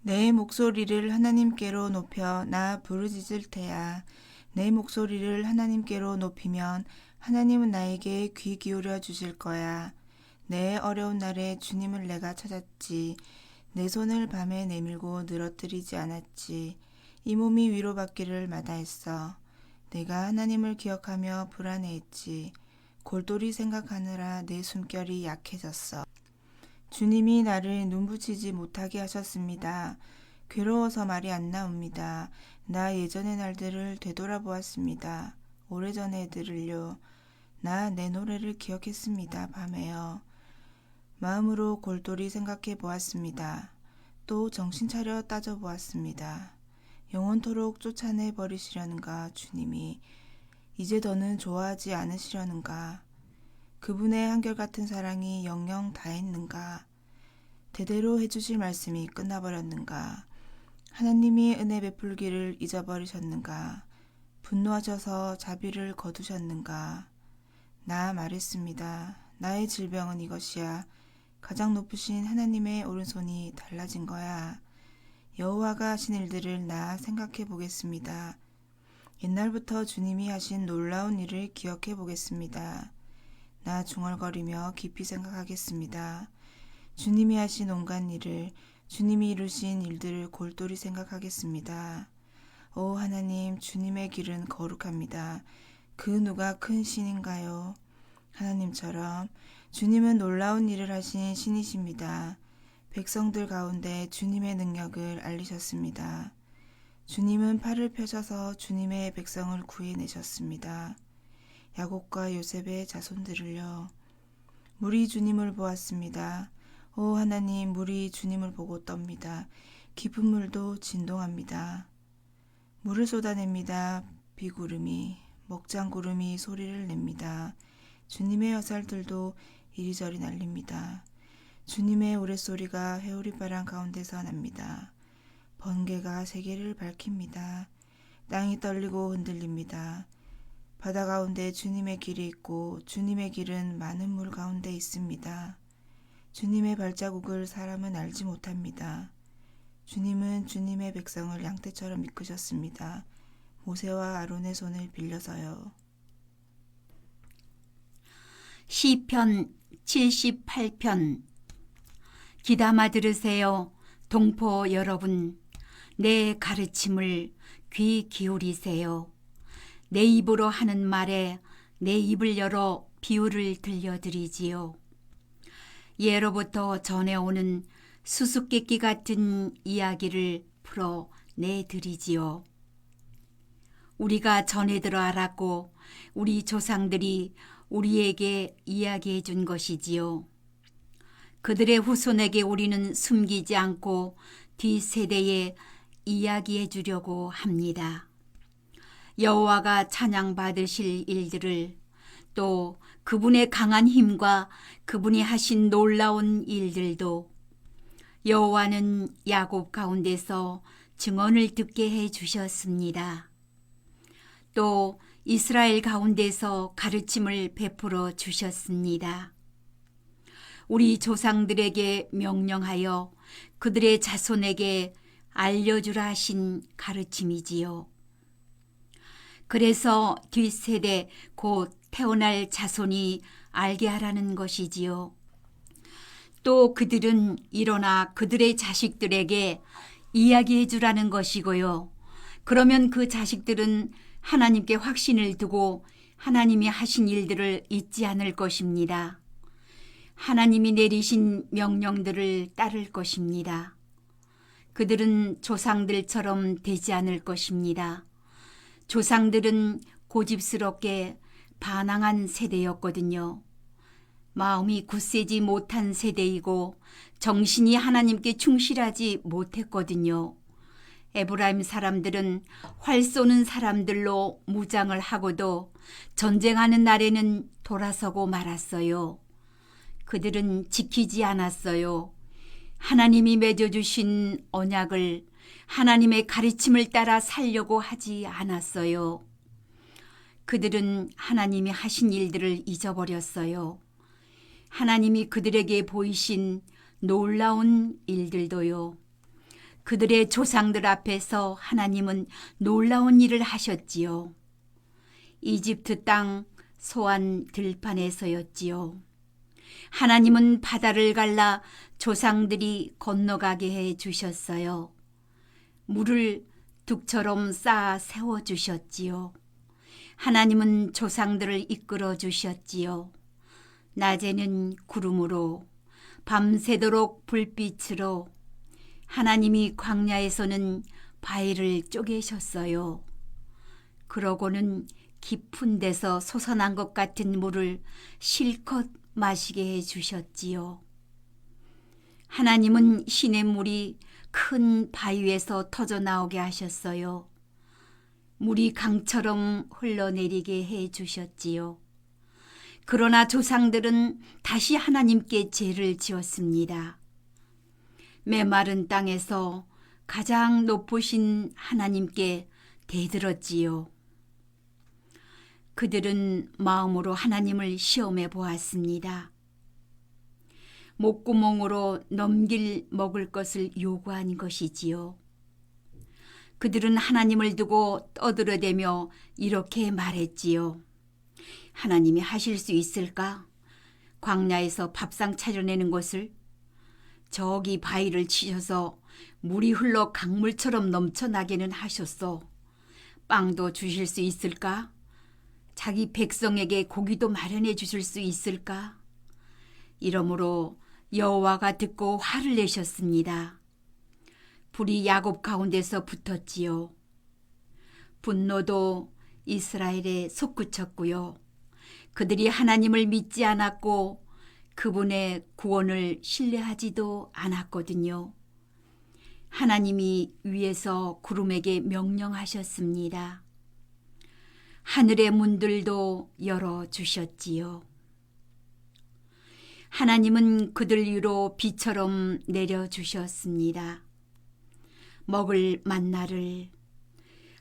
내 목소리를 하나님께로 높여 나 부르짖을 테야. 내 목소리를 하나님께로 높이면 하나님은 나에게 귀 기울여 주실 거야. 내 어려운 날에 주님을 내가 찾았지. 내 손을 밤에 내밀고 늘어뜨리지 않았지. 이 몸이 위로받기를 마다했어. 내가 하나님을 기억하며 불안해했지. 골똘히 생각하느라 내 숨결이 약해졌어. 주님이 나를 눈붙이지 못하게 하셨습니다. 괴로워서 말이 안 나옵니다. 나 예전의 날들을 되돌아보았습니다. 오래전의 애들을요. 나 내 노래를 기억했습니다. 밤에요. 마음으로 골똘히 생각해 보았습니다. 또 정신 차려 따져 보았습니다. 영원토록 쫓아내 버리시려는가 주님이. 이제 더는 좋아하지 않으시려는가. 그분의 한결같은 사랑이 영영 다했는가. 대대로 해주실 말씀이 끝나버렸는가. 하나님이 은혜 베풀기를 잊어버리셨는가. 분노하셔서 자비를 거두셨는가. 나 말했습니다. 나의 질병은 이것이야. 가장 높으신 하나님의 오른손이 달라진 거야. 여호와가 하신 일들을 나 생각해 보겠습니다. 옛날부터 주님이 하신 놀라운 일을 기억해 보겠습니다. 나 중얼거리며 깊이 생각하겠습니다. 주님이 하신 온갖 일을, 주님이 이루신 일들을 골똘히 생각하겠습니다. 오 하나님, 주님의 길은 거룩합니다. 그 누가 큰 신인가요? 하나님처럼 주님은 놀라운 일을 하신 신이십니다. 백성들 가운데 주님의 능력을 알리셨습니다. 주님은 팔을 펴셔서 주님의 백성을 구해내셨습니다. 야곱과 요셉의 자손들을요. 물이 주님을 보았습니다. 오 하나님, 물이 주님을 보고 떱니다. 깊은 물도 진동합니다. 물을 쏟아냅니다. 비구름이, 먹장구름이 소리를 냅니다. 주님의 화살들도 이리저리 날립니다. 주님의 우레소리가 회오리바람 가운데서 납니다. 번개가 세계를 밝힙니다. 땅이 떨리고 흔들립니다. 바다 가운데 주님의 길이 있고 주님의 길은 많은 물 가운데 있습니다. 주님의 발자국을 사람은 알지 못합니다. 주님은 주님의 백성을 양떼처럼 이끄셨습니다. 모세와 아론의 손을 빌려서요. 시편 78편. 귀담아 들으세요. 동포 여러분, 내 가르침을 귀 기울이세요. 내 입으로 하는 말에 내 입을 열어 비유를 들려드리지요. 예로부터 전해오는 수수께끼 같은 이야기를 풀어 내드리지요. 우리가 전해 들어 알았고 우리 조상들이 우리에게 이야기해 준 것이지요. 그들의 후손에게 우리는 숨기지 않고 뒷세대에 이야기해 주려고 합니다. 여호와가 찬양받으실 일들을, 또 그분의 강한 힘과 그분이 하신 놀라운 일들도 여호와는 야곱 가운데서 증언을 듣게 해 주셨습니다. 또 이스라엘 가운데서 가르침을 베풀어 주셨습니다. 우리 조상들에게 명령하여 그들의 자손에게 알려주라 하신 가르침이지요. 그래서 뒷세대 곧 태어날 자손이 알게 하라는 것이지요. 또 그들은 일어나 그들의 자식들에게 이야기해 주라는 것이고요. 그러면 그 자식들은 하나님께 확신을 두고 하나님이 하신 일들을 잊지 않을 것입니다. 하나님이 내리신 명령들을 따를 것입니다. 그들은 조상들처럼 되지 않을 것입니다. 조상들은 고집스럽게 반항한 세대였거든요. 마음이 굳세지 못한 세대이고 정신이 하나님께 충실하지 못했거든요. 에브라임 사람들은 활 쏘는 사람들로 무장을 하고도 전쟁하는 날에는 돌아서고 말았어요. 그들은 지키지 않았어요. 하나님이 맺어주신 언약을, 하나님의 가르침을 따라 살려고 하지 않았어요. 그들은 하나님이 하신 일들을 잊어버렸어요. 하나님이 그들에게 보이신 놀라운 일들도요. 그들의 조상들 앞에서 하나님은 놀라운 일을 하셨지요. 이집트 땅 소안 들판에서였지요. 하나님은 바다를 갈라 조상들이 건너가게 해 주셨어요. 물을 둑처럼 쌓아 세워주셨지요. 하나님은 조상들을 이끌어 주셨지요. 낮에는 구름으로, 밤새도록 불빛으로, 하나님이 광야에서는 바위를 쪼개셨어요. 그러고는 깊은 데서 솟아난 것 같은 물을 실컷 마시게 해주셨지요. 하나님은 시냇물이 큰 바위에서 터져 나오게 하셨어요. 물이 강처럼 흘러내리게 해주셨지요. 그러나 조상들은 다시 하나님께 죄를 지었습니다. 메마른 땅에서 가장 높으신 하나님께 대들었지요. 그들은 마음으로 하나님을 시험해 보았습니다. 목구멍으로 넘길 먹을 것을 요구한 것이지요. 그들은 하나님을 두고 떠들어대며 이렇게 말했지요. 하나님이 하실 수 있을까? 광야에서 밥상 차려내는 것을? 저기 바위를 치셔서 물이 흘러 강물처럼 넘쳐나게는 하셨소. 빵도 주실 수 있을까? 자기 백성에게 고기도 마련해 주실 수 있을까? 이러므로 여호와가 듣고 화를 내셨습니다. 불이 야곱 가운데서 붙었지요. 분노도 이스라엘에 솟구쳤고요. 그들이 하나님을 믿지 않았고 그분의 구원을 신뢰하지도 않았거든요. 하나님이 위에서 구름에게 명령하셨습니다. 하늘의 문들도 열어주셨지요. 하나님은 그들 위로 비처럼 내려주셨습니다. 먹을 만나를,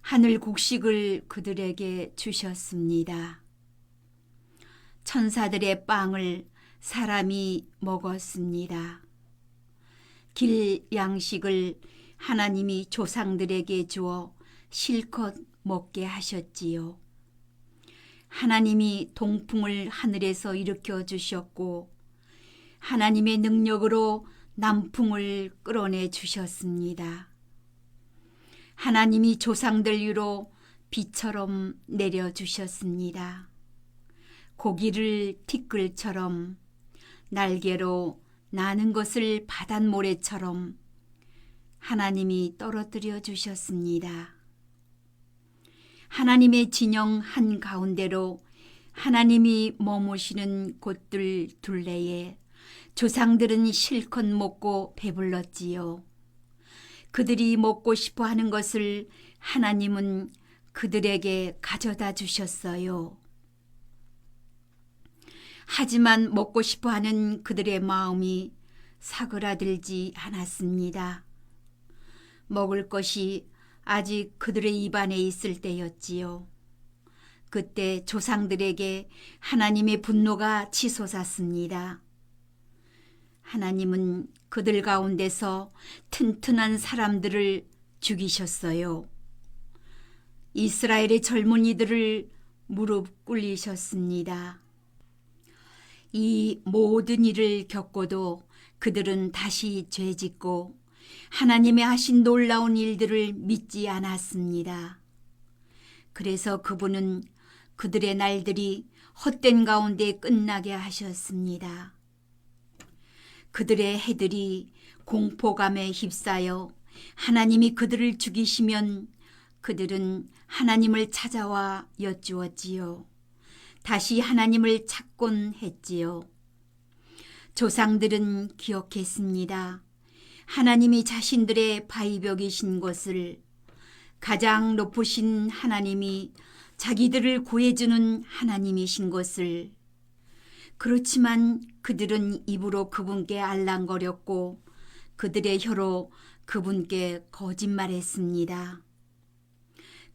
하늘 곡식을 그들에게 주셨습니다. 천사들의 빵을 사람이 먹었습니다. 길 양식을 하나님이 조상들에게 주어 실컷 먹게 하셨지요. 하나님이 동풍을 하늘에서 일으켜 주셨고 하나님의 능력으로 남풍을 끌어내 주셨습니다. 하나님이 조상들 위로 비처럼 내려주셨습니다. 고기를 티끌처럼, 날개로 나는 것을 바닷모래처럼 하나님이 떨어뜨려 주셨습니다. 하나님의 진영 한가운데로 하나님이 머무시는 곳들 둘레에 조상들은 실컷 먹고 배불렀지요. 그들이 먹고 싶어 하는 것을 하나님은 그들에게 가져다 주셨어요. 하지만 먹고 싶어 하는 그들의 마음이 사그라들지 않았습니다. 먹을 것이 아직 그들의 입안에 있을 때였지요. 그때 조상들에게 하나님의 분노가 치솟았습니다. 하나님은 그들 가운데서 튼튼한 사람들을 죽이셨어요. 이스라엘의 젊은이들을 무릎 꿇리셨습니다. 이 모든 일을 겪고도 그들은 다시 죄짓고 하나님의 하신 놀라운 일들을 믿지 않았습니다. 그래서 그분은 그들의 날들이 헛된 가운데 끝나게 하셨습니다. 그들의 해들이 공포감에 휩싸여 하나님이 그들을 죽이시면 그들은 하나님을 찾아와 여쭈었지요. 다시 하나님을 찾곤 했지요. 조상들은 기억했습니다. 하나님이 자신들의 바위벽이신 것을, 가장 높으신 하나님이 자기들을 구해주는 하나님이신 것을. 그렇지만 그들은 입으로 그분께 알랑거렸고 그들의 혀로 그분께 거짓말했습니다.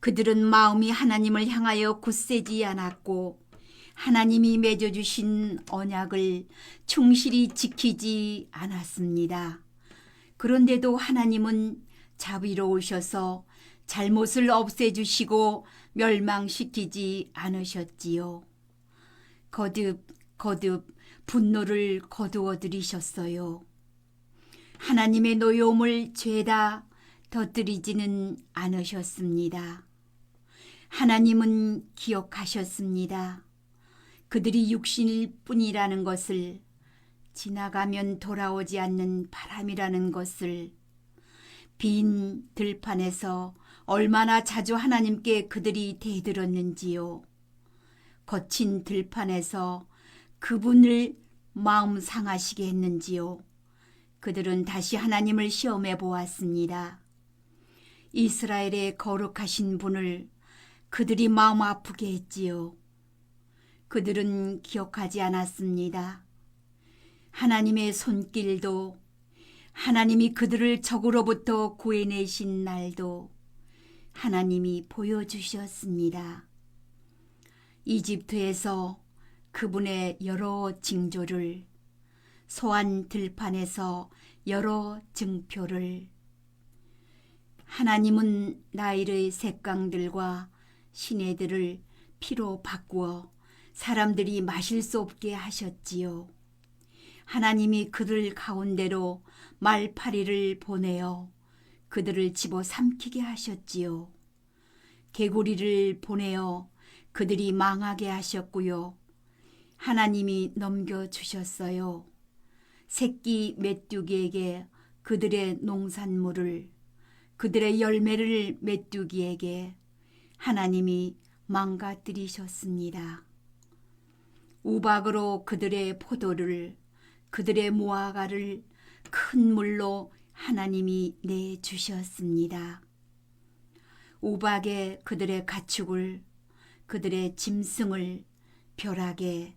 그들은 마음이 하나님을 향하여 굳세지 않았고 하나님이 맺어주신 언약을 충실히 지키지 않았습니다. 그런데도 하나님은 자비로우셔서 잘못을 없애주시고 멸망시키지 않으셨지요. 거듭 분노를 거두어 들이셨어요. 하나님의 노여움을 죄다 터뜨리지는 않으셨습니다. 하나님은 기억하셨습니다. 그들이 육신일 뿐이라는 것을, 지나가면 돌아오지 않는 바람이라는 것을, 빈 들판에서 얼마나 자주 하나님께 그들이 대들었는지요. 거친 들판에서 그분을 마음 상하시게 했는지요. 그들은 다시 하나님을 시험해 보았습니다. 이스라엘의 거룩하신 분을 그들이 마음 아프게 했지요. 그들은 기억하지 않았습니다. 하나님의 손길도, 하나님이 그들을 적으로부터 구해내신 날도 하나님이 보여주셨습니다. 이집트에서 그분의 여러 징조를, 소환 들판에서 여러 증표를, 하나님은 나일의 색강들과 시내들을 피로 바꾸어 사람들이 마실 수 없게 하셨지요. 하나님이 그들 가운데로 말파리를 보내어 그들을 집어삼키게 하셨지요. 개구리를 보내어 그들이 망하게 하셨고요. 하나님이 넘겨주셨어요. 새끼 메뚜기에게 그들의 농산물을, 그들의 열매를 메뚜기에게 하나님이 망가뜨리셨습니다. 우박으로 그들의 포도를, 그들의 무화과를 큰 물로 하나님이 내주셨습니다. 우박에 그들의 가축을, 그들의 짐승을 벼락에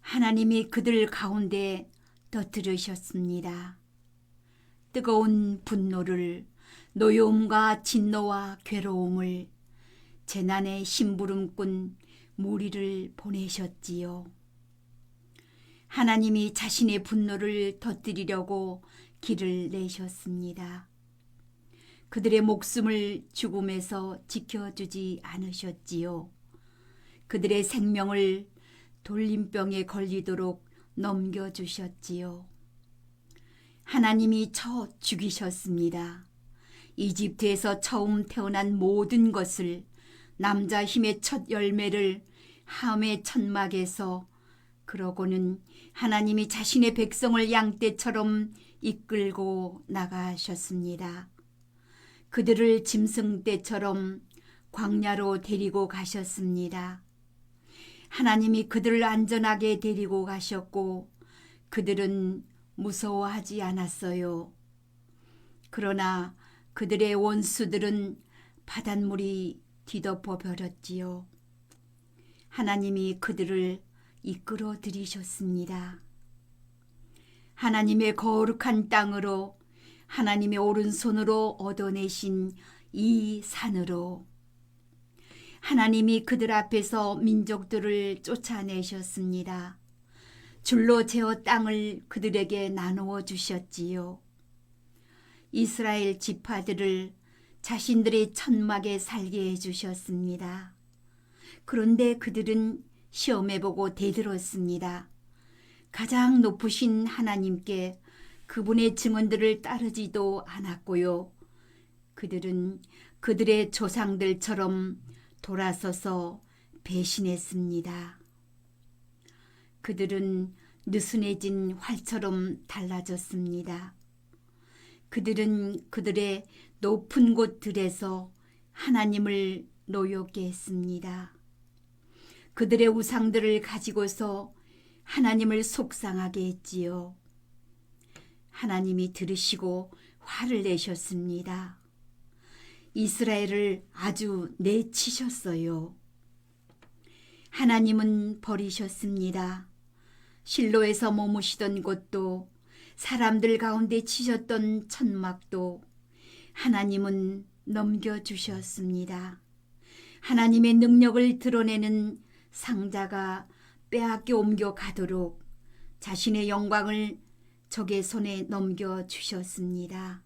하나님이 그들 가운데 터뜨리셨습니다. 뜨거운 분노를, 노여움과 진노와 괴로움을, 재난의 심부름꾼 무리를 보내셨지요. 하나님이 자신의 분노를 터뜨리려고 길을 내셨습니다. 그들의 목숨을 죽음에서 지켜주지 않으셨지요. 그들의 생명을 돌림병에 걸리도록 넘겨주셨지요. 하나님이 쳐 죽이셨습니다. 이집트에서 처음 태어난 모든 것을, 남자 힘의 첫 열매를 함의 천막에서, 그러고는 하나님이 자신의 백성을 양떼처럼 이끌고 나가셨습니다. 그들을 짐승떼처럼 광야로 데리고 가셨습니다. 하나님이 그들을 안전하게 데리고 가셨고 그들은 무서워하지 않았어요. 그러나 그들의 원수들은 바닷물이 뒤덮어 버렸지요. 하나님이 그들을 이끌어 들이셨습니다. 하나님의 거룩한 땅으로, 하나님의 오른손으로 얻어내신 이 산으로, 하나님이 그들 앞에서 민족들을 쫓아내셨습니다. 줄로 재어 땅을 그들에게 나누어 주셨지요. 이스라엘 지파들을 자신들의 천막에 살게 해주셨습니다. 그런데 그들은 시험해보고 대들었습니다. 가장 높으신 하나님께 그분의 증언들을 따르지도 않았고요. 그들은 그들의 조상들처럼 돌아서서 배신했습니다. 그들은 느슨해진 활처럼 달라졌습니다. 그들은 그들의 높은 곳들에서 하나님을 노엽게 했습니다. 그들의 우상들을 가지고서 하나님을 속상하게 했지요. 하나님이 들으시고 화를 내셨습니다. 이스라엘을 아주 내치셨어요. 하나님은 버리셨습니다. 실로에서 머무시던 곳도, 사람들 가운데 치셨던 천막도 하나님은 넘겨주셨습니다. 하나님의 능력을 드러내는 상자가 빼앗겨 옮겨가도록 자신의 영광을 적의 손에 넘겨주셨습니다.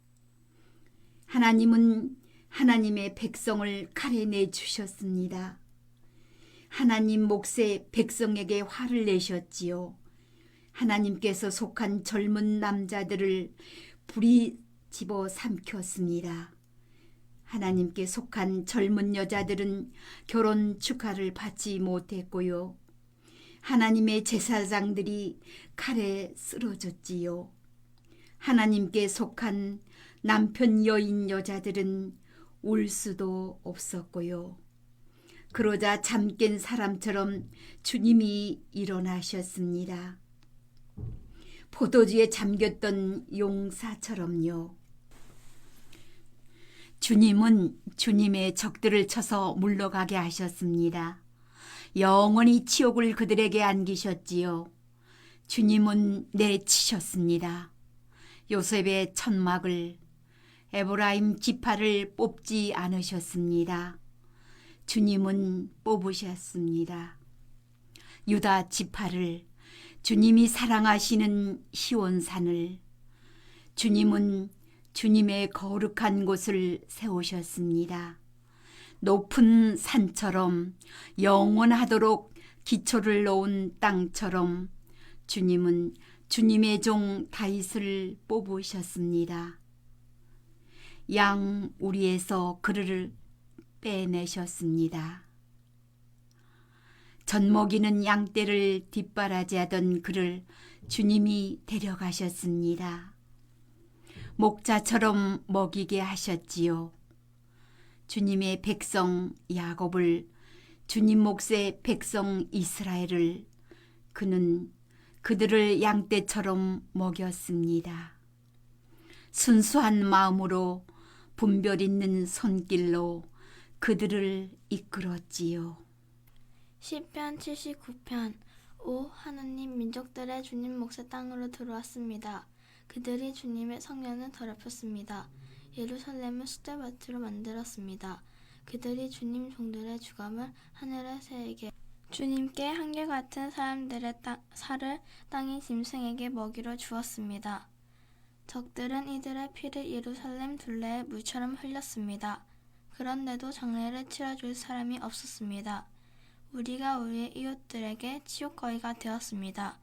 하나님은 하나님의 백성을 칼에 내주셨습니다. 하나님 몫에 백성에게 화를 내셨지요. 하나님께서 속한 젊은 남자들을 불이 집어 삼켰습니다. 하나님께 속한 젊은 여자들은 결혼 축하를 받지 못했고요. 하나님의 제사장들이 칼에 쓰러졌지요. 하나님께 속한 남편 여인 여자들은 울 수도 없었고요. 그러자 잠 깬 사람처럼 주님이 일어나셨습니다. 포도주에 잠겼던 용사처럼요. 주님은 주님의 적들을 쳐서 물러가게 하셨습니다. 영원히 치욕을 그들에게 안기셨지요. 주님은 내치셨습니다. 요셉의 천막을, 에브라임 지파를 뽑지 않으셨습니다. 주님은 뽑으셨습니다. 유다 지파를, 주님이 사랑하시는 시온산을, 주님은 주님의 거룩한 곳을 세우셨습니다. 높은 산처럼 영원하도록 기초를 놓은 땅처럼 주님은 주님의 종 다윗을 뽑으셨습니다. 양 우리에서 그를 빼내셨습니다. 젖먹이는 양떼를 뒷바라지하던 그를 주님이 데려가셨습니다. 목자처럼 먹이게 하셨지요. 주님의 백성 야곱을, 주님 몫의 백성 이스라엘을 그는 그들을 양떼처럼 먹였습니다. 순수한 마음으로 분별 있는 손길로 그들을 이끌었지요. 시편 79편. 오 하나님, 민족들의 주님 몫의 땅으로 들어왔습니다. 그들이 주님의 성전을 더럽혔습니다. 예루살렘을 숫대밭으로 만들었습니다. 그들이 주님 종들의 주감을 하늘의 새에게, 주님께 한결같은 사람들의 살을 땅의 짐승에게 먹이로 주었습니다. 적들은 이들의 피를 예루살렘 둘레에 물처럼 흘렸습니다. 그런데도 장례를 치러줄 사람이 없었습니다. 우리가 우리의 이웃들에게 치욕거리가 되었습니다.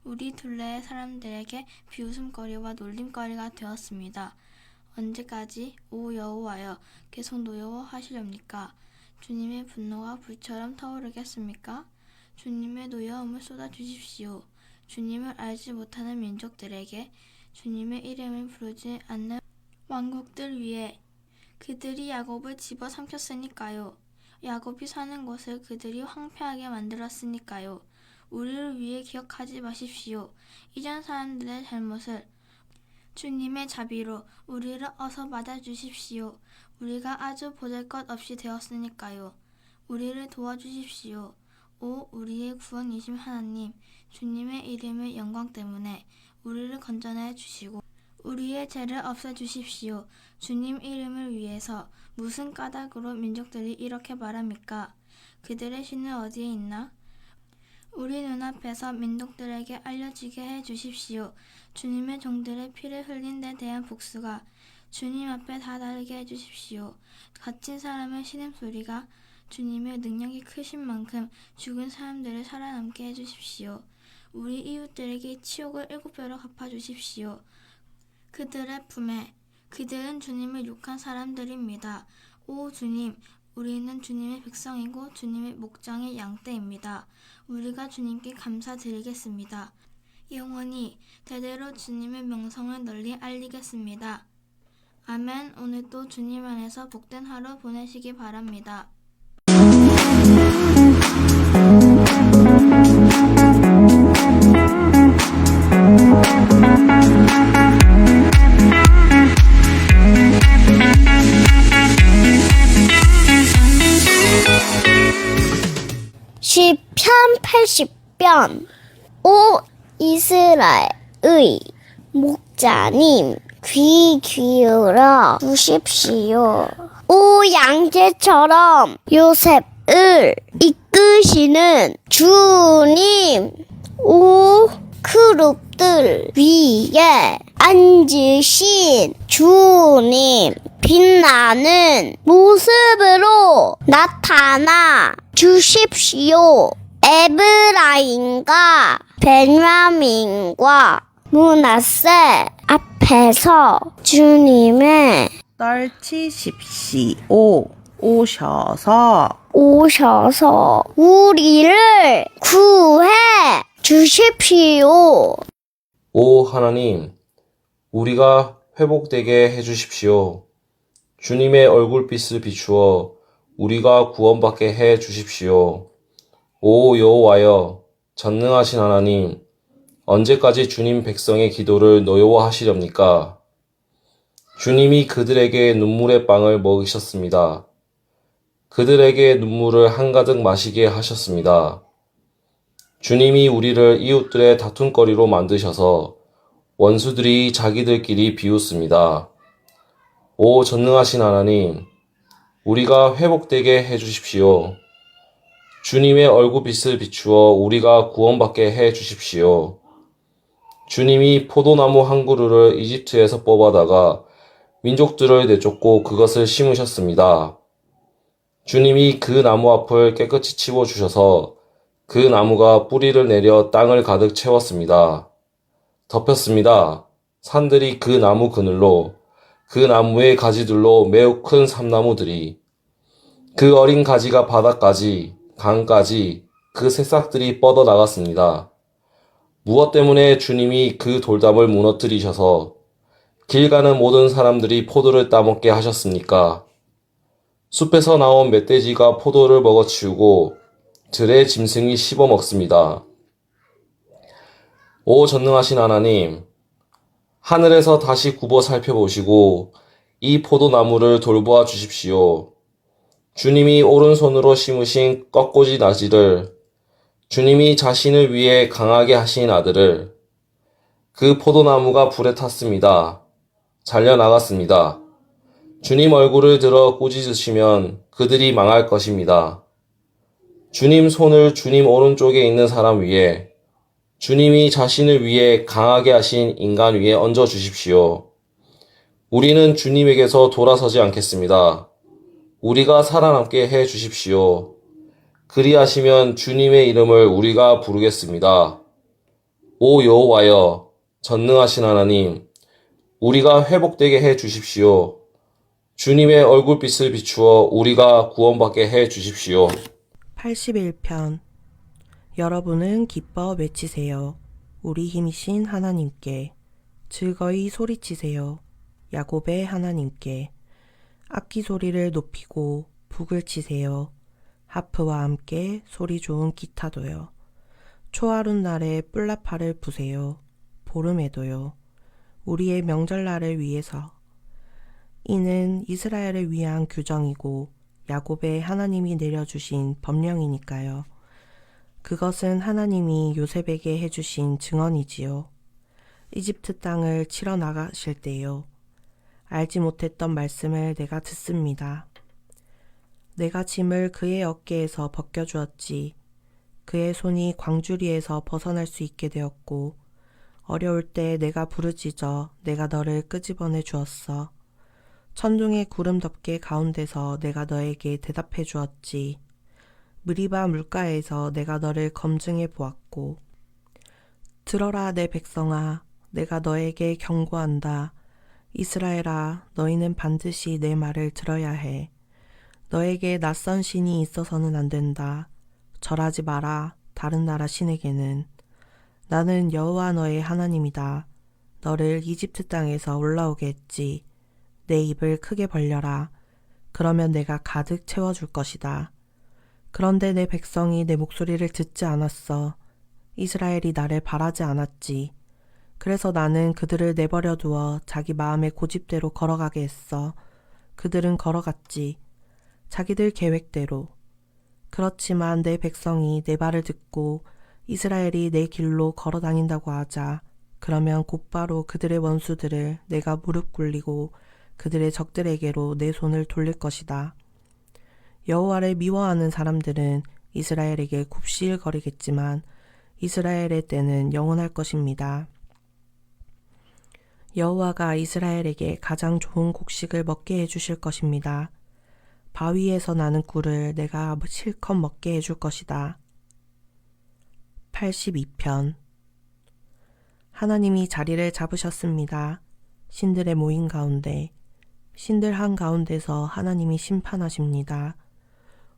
우리 둘레의 사람들에게 비웃음거리와 놀림거리가 되었습니다. 언제까지 오 여호와여 계속 노여워하시렵니까? 주님의 분노가 불처럼 타오르겠습니까? 주님의 노여움을 쏟아주십시오. 주님을 알지 못하는 민족들에게, 주님의 이름을 부르지 않는 왕국들 위에. 그들이 야곱을 집어 삼켰으니까요. 야곱이 사는 곳을 그들이 황폐하게 만들었으니까요. 우리를 위해 기억하지 마십시오. 이전 사람들의 잘못을. 주님의 자비로 우리를 어서 맞아주십시오. 우리가 아주 보잘것없이 되었으니까요. 우리를 도와주십시오. 오 우리의 구원이신 하나님, 주님의 이름의 영광 때문에 우리를 건져내 주시고 우리의 죄를 없애주십시오. 주님 이름을 위해서 무슨 까닭으로 민족들이 이렇게 말합니까? 그들의 신은 어디에 있나? 우리 눈앞에서 민족들에게 알려지게 해주십시오. 주님의 종들의 피를 흘린 데 대한 복수가 주님 앞에 다 다르게 해주십시오. 갇힌 사람의 신음소리가 주님의 능력이 크신 만큼 죽은 사람들을 살아남게 해주십시오. 우리 이웃들에게 치욕을 7배로 갚아주십시오. 그들의 품에, 그들은 주님을 욕한 사람들입니다. 오 주님, 우리는 주님의 백성이고 주님의 목장의 양떼입니다. 우리가 주님께 감사드리겠습니다. 영원히 대대로 주님의 명성을 널리 알리겠습니다. 아멘. 오늘도 주님 안에서 복된 하루 보내시기 바랍니다. 시편 80편. 오 이스라엘의 목자님, 귀 기울여 주십시오. 오 양떼처럼 요셉을 이끄시는 주님, 오 그룹들 위에 앉으신 주님 빛나는 모습으로 나타나 주십시오. 에브라임과 베냐민과 므낫세 앞에서 주님의 떨치십시오. 오셔서 우리를 구해 주십시오. 오 하나님, 우리가 회복되게 해주십시오. 주님의 얼굴빛을 비추어 우리가 구원받게 해 주십시오. 오 여호와여, 전능하신 하나님, 언제까지 주님 백성의 기도를 노여워하시렵니까? 주님이 그들에게 눈물의 빵을 먹이셨습니다. 그들에게 눈물을 한가득 마시게 하셨습니다. 주님이 우리를 이웃들의 다툼거리로 만드셔서 원수들이 자기들끼리 비웃습니다. 오 전능하신 하나님, 우리가 회복되게 해주십시오. 주님의 얼굴빛을 비추어 우리가 구원받게 해주십시오. 주님이 포도나무 한 그루를 이집트에서 뽑아다가 민족들을 내쫓고 그것을 심으셨습니다. 주님이 그 나무 앞을 깨끗이 치워주셔서 그 나무가 뿌리를 내려 땅을 가득 채웠습니다. 덮였습니다. 산들이 그 나무 그늘로, 그 나무의 가지들로 매우 큰 삼나무들이, 그 어린 가지가 바닥까지, 강까지 그 새싹들이 뻗어 나갔습니다. 무엇 때문에 주님이 그 돌담을 무너뜨리셔서 길 가는 모든 사람들이 포도를 따먹게 하셨습니까? 숲에서 나온 멧돼지가 포도를 먹어치우고 들의 짐승이 씹어 먹습니다. 오 전능하신 하나님, 하늘에서 다시 굽어 살펴보시고 이 포도나무를 돌보아 주십시오. 주님이 오른손으로 심으신 꺾꽂이 나지를, 주님이 자신을 위해 강하게 하신 아들을, 그 포도나무가 불에 탔습니다. 잘려나갔습니다. 주님 얼굴을 들어 꾸짖으시면 그들이 망할 것입니다. 주님 손을 주님 오른쪽에 있는 사람 위에, 주님이 자신을 위해 강하게 하신 인간 위에 얹어 주십시오. 우리는 주님에게서 돌아서지 않겠습니다. 우리가 살아남게 해 주십시오. 그리하시면 주님의 이름을 우리가 부르겠습니다. 오 여호와여, 전능하신 하나님, 우리가 회복되게 해 주십시오. 주님의 얼굴빛을 비추어 우리가 구원받게 해 주십시오. 81편. 여러분은 기뻐 외치세요. 우리 힘이신 하나님께. 즐거이 소리치세요. 야곱의 하나님께. 악기 소리를 높이고 북을 치세요. 하프와 함께 소리 좋은 기타도요. 초하룻 날에 뿔나파를 부세요. 보름에도요. 우리의 명절날을 위해서. 이는 이스라엘을 위한 규정이고 야곱의 하나님이 내려주신 법령이니까요. 그것은 하나님이 요셉에게 해주신 증언이지요. 이집트 땅을 치러 나가실 때요. 알지 못했던 말씀을 내가 듣습니다. 내가 짐을 그의 어깨에서 벗겨주었지. 그의 손이 광주리에서 벗어날 수 있게 되었고, 어려울 때 내가 부르짖어 내가 너를 끄집어내 주었어. 천둥의 구름 덮개 가운데서 내가 너에게 대답해 주었지. 무리바 물가에서 내가 너를 검증해 보았고. 들어라 내 백성아, 내가 너에게 경고한다. 이스라엘아, 너희는 반드시 내 말을 들어야 해. 너에게 낯선 신이 있어서는 안 된다. 절하지 마라, 다른 나라 신에게는. 나는 여호와 너의 하나님이다. 너를 이집트 땅에서 올라오게 했지. 내 입을 크게 벌려라. 그러면 내가 가득 채워줄 것이다. 그런데 내 백성이 내 목소리를 듣지 않았어. 이스라엘이 나를 바라지 않았지. 그래서 나는 그들을 내버려 두어 자기 마음의 고집대로 걸어가게 했어. 그들은 걸어갔지. 자기들 계획대로. 그렇지만 내 백성이 내 말을 듣고 이스라엘이 내 길로 걸어 다닌다고 하자. 그러면 곧바로 그들의 원수들을 내가 무릎 꿇리고 그들의 적들에게로 내 손을 돌릴 것이다. 여호와를 미워하는 사람들은 이스라엘에게 굽실거리겠지만 이스라엘의 때는 영원할 것입니다. 여호와가 이스라엘에게 가장 좋은 곡식을 먹게 해주실 것입니다. 바위에서 나는 꿀을 내가 실컷 먹게 해줄 것이다. 82편. 하나님이 자리를 잡으셨습니다. 신들의 모임 가운데, 신들 한가운데서 하나님이 심판하십니다.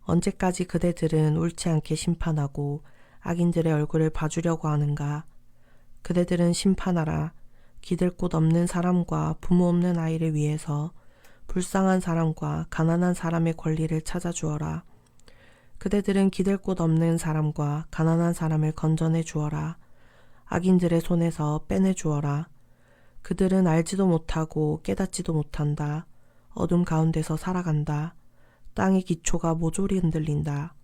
언제까지 그대들은 옳지 않게 심판하고 악인들의 얼굴을 봐주려고 하는가? 그대들은 심판하라. 기댈 곳 없는 사람과 부모 없는 아이를 위해서 불쌍한 사람과 가난한 사람의 권리를 찾아주어라. 그대들은 기댈 곳 없는 사람과 가난한 사람을 건져내 주어라. 악인들의 손에서 빼내 주어라. 그들은 알지도 못하고 깨닫지도 못한다. 어둠 가운데서 살아간다. 땅의 기초가 모조리 흔들린다.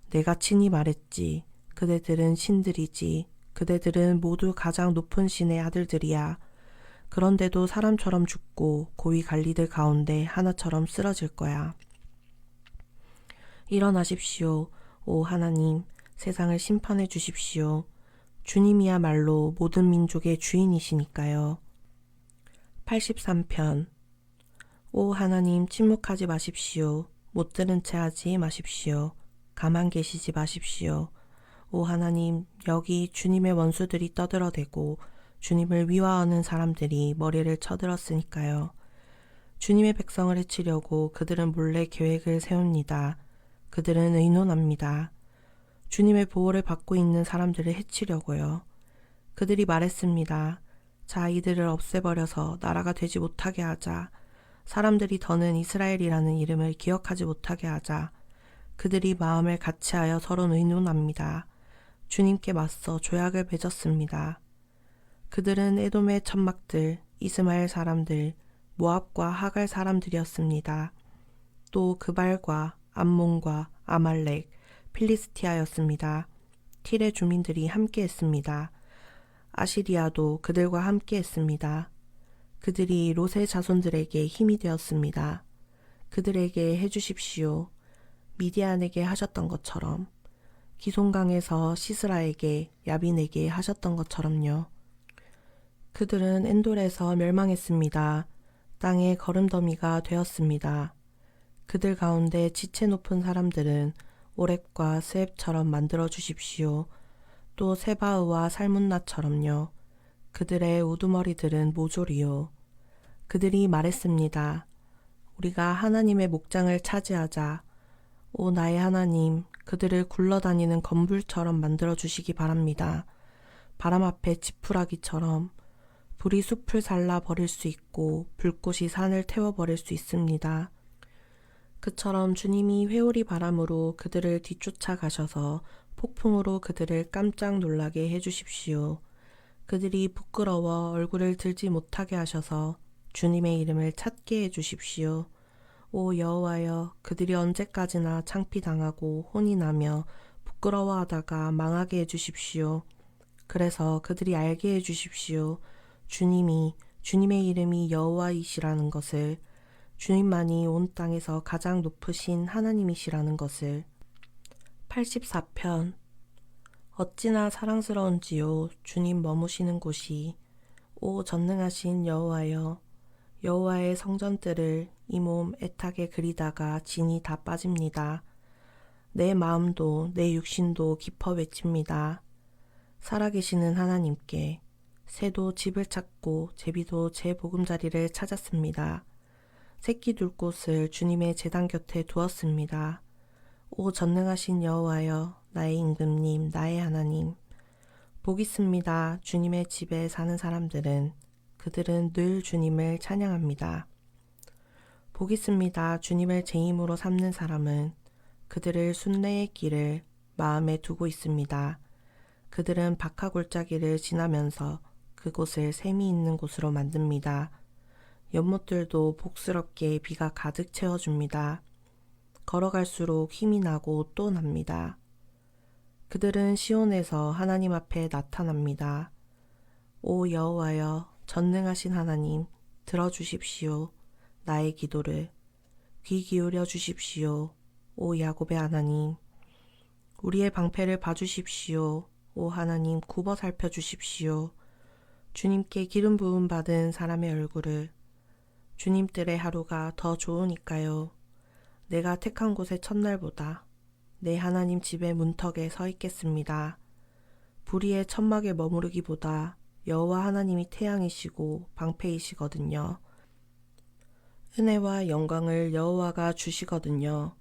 내가 친히 말했지. 그대들은 신들이지. 그대들은 모두 가장 높은 신의 아들들이야. 그런데도 사람처럼 죽고 고위 관리들 가운데 하나처럼 쓰러질 거야. 일어나십시오. 오 하나님, 세상을 심판해 주십시오. 주님이야말로 모든 민족의 주인이시니까요. 83편. 오 하나님, 침묵하지 마십시오. 못 들은 채 하지 마십시오. 가만 계시지 마십시오. 오 하나님, 여기 주님의 원수들이 떠들어대고 주님을 위화하는 사람들이 머리를 쳐들었으니까요. 주님의 백성을 해치려고 그들은 몰래 계획을 세웁니다. 그들은 의논합니다. 주님의 보호를 받고 있는 사람들을 해치려고요. 그들이 말했습니다. 자, 이들을 없애버려서 나라가 되지 못하게 하자. 사람들이 더는 이스라엘이라는 이름을 기억하지 못하게 하자. 그들이 마음을 같이하여 서로 의논합니다. 주님께 맞서 조약을 맺었습니다. 그들은 에돔의 천막들, 이스마엘 사람들, 모압과 하갈 사람들이었습니다. 또 그발과 암몬과 아말렉, 필리스티아였습니다. 틸의 주민들이 함께했습니다. 아시리아도 그들과 함께했습니다. 그들이 롯의 자손들에게 힘이 되었습니다. 그들에게 해주십시오. 미디안에게 하셨던 것처럼, 기송강에서 시스라에게, 야빈에게 하셨던 것처럼요. 그들은 엔돌에서 멸망했습니다. 땅의 거름더미가 되었습니다. 그들 가운데 지체 높은 사람들은 오렙과 스앱처럼 만들어 주십시오. 또 세바흐와 살문나처럼요. 그들의 우두머리들은 모조리요. 그들이 말했습니다. 우리가 하나님의 목장을 차지하자. 오 나의 하나님, 그들을 굴러다니는 건불처럼 만들어 주시기 바랍니다. 바람 앞에 지푸라기처럼. 불이 숲을 살라 버릴 수 있고 불꽃이 산을 태워버릴 수 있습니다. 그처럼 주님이 회오리 바람으로 그들을 뒤쫓아 가셔서 폭풍으로 그들을 깜짝 놀라게 해주십시오. 그들이 부끄러워 얼굴을 들지 못하게 하셔서 주님의 이름을 찾게 해주십시오. 오 여호와여, 그들이 언제까지나 창피당하고 혼이 나며 부끄러워하다가 망하게 해주십시오. 그래서 그들이 알게 해주십시오. 주님의 이름이 여호와이시라는 것을, 주님만이 온 땅에서 가장 높으신 하나님이시라는 것을. 84편. 어찌나 사랑스러운지요, 주님 머무시는 곳이. 오 전능하신 여호와여, 여호와의 성전들을 이 몸 애타게 그리다가 진이 다 빠집니다. 내 마음도 내 육신도 깊어 외칩니다. 살아계시는 하나님께. 새도 집을 찾고 제비도 제 보금자리를 찾았습니다. 새끼 둘 곳을 주님의 제단 곁에 두었습니다. 오 전능하신 여호와여, 나의 임금님, 나의 하나님. 복 있습니다. 주님의 집에 사는 사람들은. 그들은 늘 주님을 찬양합니다. 복 있습니다. 주님을 제 힘으로 삼는 사람은. 그들을 순례의 길을 마음에 두고 있습니다. 그들은 박하골짜기를 지나면서 그곳을 샘이 있는 곳으로 만듭니다. 연못들도 복스럽게 비가 가득 채워줍니다. 걸어갈수록 힘이 나고 또 납니다. 그들은 시온에서 하나님 앞에 나타납니다. 오 여호와여, 전능하신 하나님, 들어주십시오. 나의 기도를. 귀 기울여 주십시오. 오 야곱의 하나님. 우리의 방패를 봐주십시오. 오 하나님, 굽어 살펴주십시오. 주님께 기름 부음 받은 사람의 얼굴을. 주님들의 하루가 더 좋으니까요. 내가 택한 곳의 첫날보다 내 하나님 집의 문턱에 서 있겠습니다. 불의의 천막에 머무르기보다 여호와 하나님이 태양이시고 방패이시거든요. 은혜와 영광을 여호와가 주시거든요.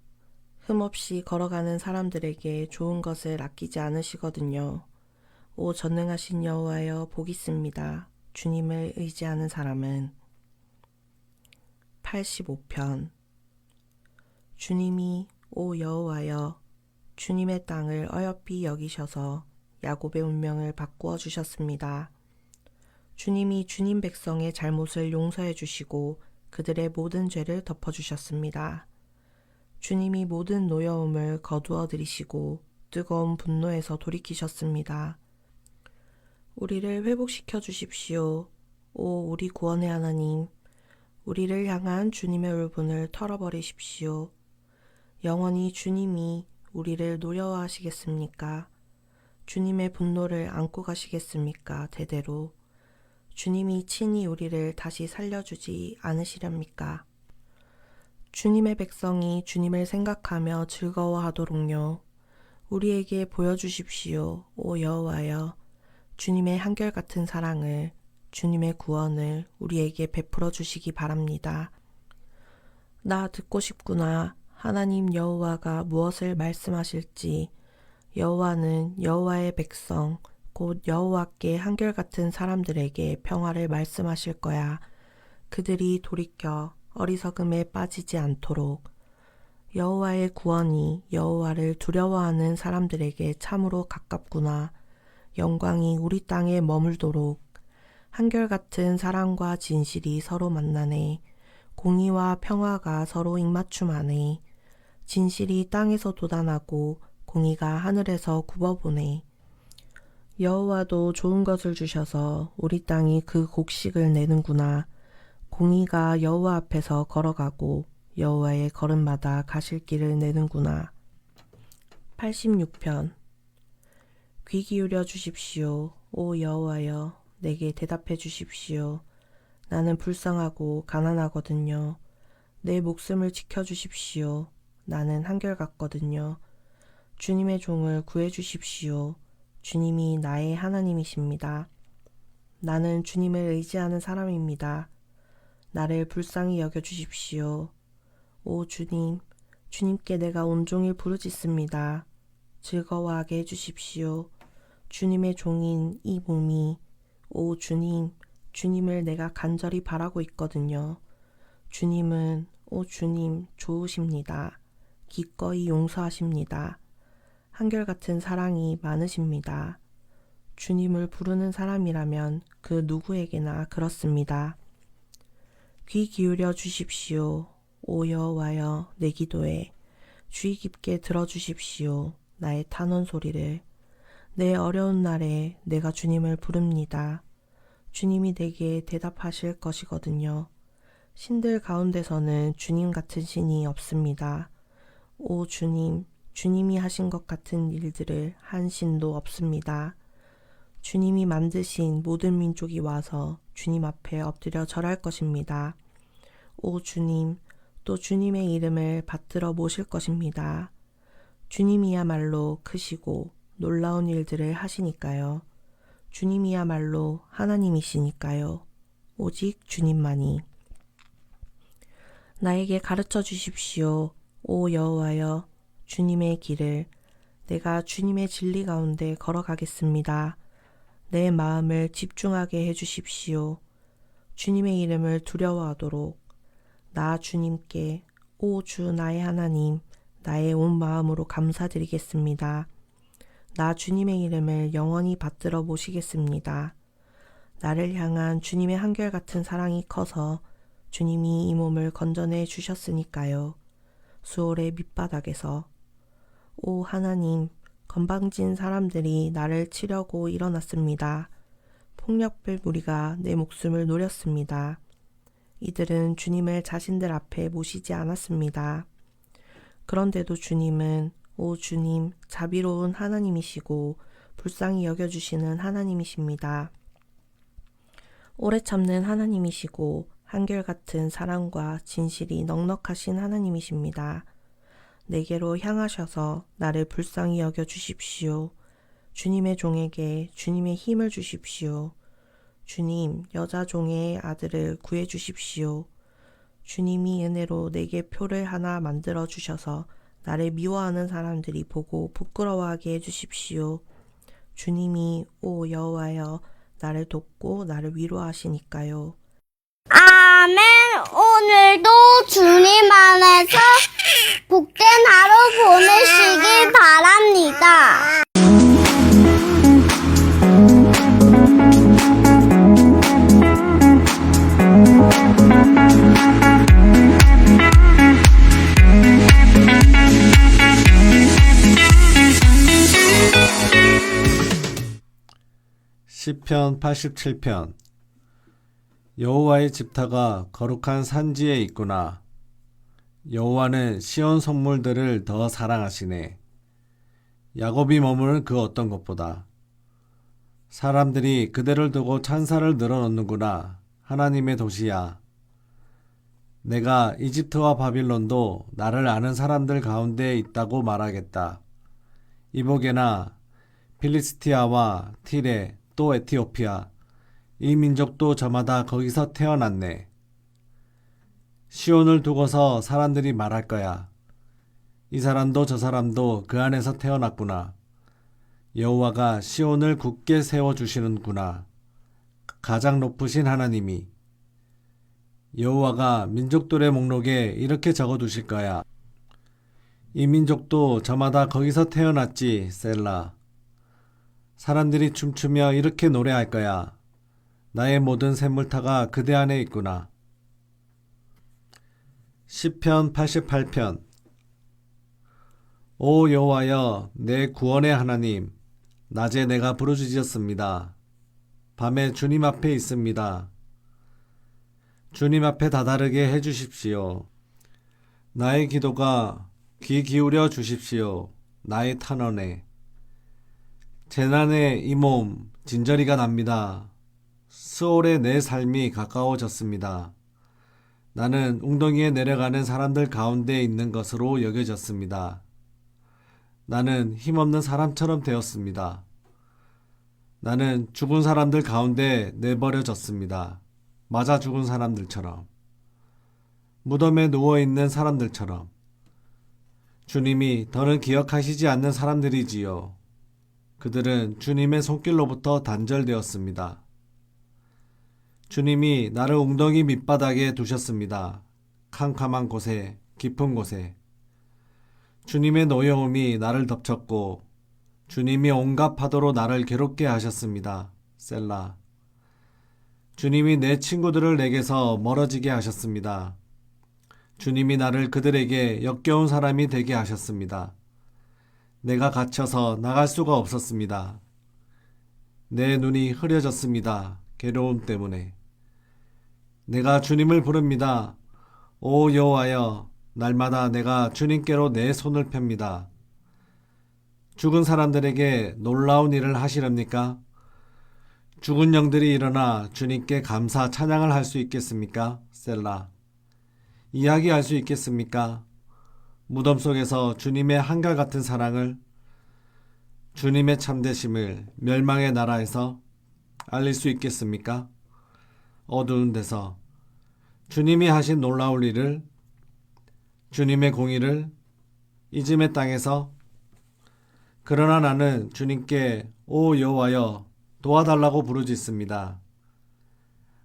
흠없이 걸어가는 사람들에게 좋은 것을 아끼지 않으시거든요. 오 전능하신 여호와여 복 있습니다. 주님을 의지하는 사람은. 85편. 주님이 오 여호와여 주님의 땅을 어여삐 여기셔서 야곱의 운명을 바꾸어 주셨습니다. 주님이 주님 백성의 잘못을 용서해 주시고 그들의 모든 죄를 덮어 주셨습니다. 주님이 모든 노여움을 거두어 들이시고 뜨거운 분노에서 돌이키셨습니다. 우리를 회복시켜 주십시오. 오 우리 구원의 하나님, 우리를 향한 주님의 울분을 털어버리십시오. 영원히 주님이 우리를 노여워하시겠습니까? 주님의 분노를 안고 가시겠습니까? 대대로. 주님이 친히 우리를 다시 살려주지 않으시렵니까? 주님의 백성이 주님을 생각하며 즐거워하도록요. 우리에게 보여주십시오. 오 여호와여, 주님의 한결같은 사랑을, 주님의 구원을 우리에게 베풀어 주시기 바랍니다. 나 듣고 싶구나. 하나님 여호와가 무엇을 말씀하실지. 여호와는 여호와의 백성, 곧 여호와께 한결같은 사람들에게 평화를 말씀하실 거야. 그들이 돌이켜 어리석음에 빠지지 않도록. 여호와의 구원이 여호와를 두려워하는 사람들에게 참으로 가깝구나. 영광이 우리 땅에 머물도록. 한결같은 사랑과 진실이 서로 만나네. 공의와 평화가 서로 입맞춤하네. 진실이 땅에서 돋아나고 공의가 하늘에서 굽어보네. 여호와도 좋은 것을 주셔서 우리 땅이 그 곡식을 내는구나. 공의가 여호와 앞에서 걸어가고 여호와의 걸음마다 가실 길을 내는구나. 86편. 귀 기울여 주십시오. 오 여호와여, 내게 대답해 주십시오. 나는 불쌍하고 가난하거든요. 내 목숨을 지켜 주십시오. 나는 한결같거든요. 주님의 종을 구해 주십시오. 주님이 나의 하나님이십니다. 나는 주님을 의지하는 사람입니다. 나를 불쌍히 여겨 주십시오. 오 주님, 주님께 내가 온종일 부르짖습니다. 즐거워하게 해주십시오. 주님의 종인 이 몸이, 오 주님, 주님을 내가 간절히 바라고 있거든요. 주님은, 오 주님, 좋으십니다. 기꺼이 용서하십니다. 한결같은 사랑이 많으십니다. 주님을 부르는 사람이라면 그 누구에게나 그렇습니다. 귀 기울여 주십시오. 오 여호와여, 내 기도에 주의 깊게 들어주십시오. 나의 탄원 소리를. 내 어려운 날에 내가 주님을 부릅니다. 주님이 내게 대답하실 것이거든요. 신들 가운데서는 주님 같은 신이 없습니다. 오 주님, 주님이 하신 것 같은 일들을 한 신도 없습니다. 주님이 만드신 모든 민족이 와서 주님 앞에 엎드려 절할 것입니다. 오 주님, 또 주님의 이름을 받들어 모실 것입니다. 주님이야말로 크시고 놀라운 일들을 하시니까요. 주님이야말로 하나님이시니까요. 오직 주님만이. 나에게 가르쳐 주십시오. 오 여호와여, 주님의 길을. 내가 주님의 진리 가운데 걸어가겠습니다. 내 마음을 집중하게 해주십시오. 주님의 이름을 두려워하도록. 나 주님께, 오 주 나의 하나님, 나의 온 마음으로 감사드리겠습니다. 나 주님의 이름을 영원히 받들어 모시겠습니다. 나를 향한 주님의 한결같은 사랑이 커서 주님이 이 몸을 건져내 주셨으니까요. 수월의 밑바닥에서. 오 하나님, 건방진 사람들이 나를 치려고 일어났습니다. 폭력별 무리가 내 목숨을 노렸습니다. 이들은 주님을 자신들 앞에 모시지 않았습니다. 그런데도 주님은, 오 주님, 자비로운 하나님이시고 불쌍히 여겨주시는 하나님이십니다. 오래 참는 하나님이시고 한결같은 사랑과 진실이 넉넉하신 하나님이십니다. 내게로 향하셔서 나를 불쌍히 여겨 주십시오. 주님의 종에게 주님의 힘을 주십시오. 주님, 여자 종의 아들을 구해 주십시오. 주님이 은혜로 내게 표를 하나 만들어 주셔서 나를 미워하는 사람들이 보고 부끄러워하게 해 주십시오. 주님이 오 여호와여 나를 돕고 나를 위로하시니까요. 아멘. 오늘도 주님 안에서 복된 하루 보내시길 바랍니다. 시편 87편. 여호와의 집터가 거룩한 산지에 있구나. 여호와는 시온 성물들을 더 사랑하시네. 야곱이 머무는 그 어떤 것보다. 사람들이 그대를 두고 찬사를 늘어놓는구나. 하나님의 도시야. 내가 이집트와 바빌론도 나를 아는 사람들 가운데 있다고 말하겠다. 이보게나 필리스티아와 티레 또 에티오피아 이 민족도 저마다 거기서 태어났네. 시온을 두고서 사람들이 말할 거야. 이 사람도 저 사람도 그 안에서 태어났구나. 여호와가 시온을 굳게 세워주시는구나. 가장 높으신 하나님이. 여호와가 민족들의 목록에 이렇게 적어두실 거야. 이 민족도 저마다 거기서 태어났지, 셀라. 사람들이 춤추며 이렇게 노래할 거야. 나의 모든 샘물타가 그대 안에 있구나. 시편 88편. 오 여호와여, 내 구원의 하나님, 낮에 내가 부르짖었습니다. 밤에 주님 앞에 있습니다. 주님 앞에 다다르게 해주십시오. 나의 기도가 귀 기울여 주십시오. 나의 탄원에. 재난에 이 몸 진저리가 납니다. 스올에 내 삶이 가까워졌습니다. 나는 웅덩이에 내려가는 사람들 가운데 있는 것으로 여겨졌습니다. 나는 힘없는 사람처럼 되었습니다. 나는 죽은 사람들 가운데 내버려졌습니다. 맞아 죽은 사람들처럼. 무덤에 누워있는 사람들처럼. 주님이 더는 기억하시지 않는 사람들이지요. 그들은 주님의 손길로부터 단절되었습니다. 주님이 나를 웅덩이 밑바닥에 두셨습니다. 캄캄한 곳에, 깊은 곳에. 주님의 노여움이 나를 덮쳤고 주님이 온갖 파도로 나를 괴롭게 하셨습니다. 셀라. 주님이 내 친구들을 내게서 멀어지게 하셨습니다. 주님이 나를 그들에게 역겨운 사람이 되게 하셨습니다. 내가 갇혀서 나갈 수가 없었습니다. 내 눈이 흐려졌습니다. 괴로움 때문에. 내가 주님을 부릅니다. 오 여호와여, 날마다 내가 주님께로 내 손을 펴니다. 죽은 사람들에게 놀라운 일을 하시렵니까? 죽은 영들이 일어나 주님께 감사 찬양을 할 수 있겠습니까? 셀라. 이야기할 수 있겠습니까? 무덤 속에서 주님의 한결같은 사랑을, 주님의 참되심을 멸망의 나라에서 알릴 수 있겠습니까? 어두운 데서 주님이 하신 놀라운 일을, 주님의 공의를 이즘의 땅에서. 그러나 나는 주님께 오 여호와여 도와달라고 부르짖습니다.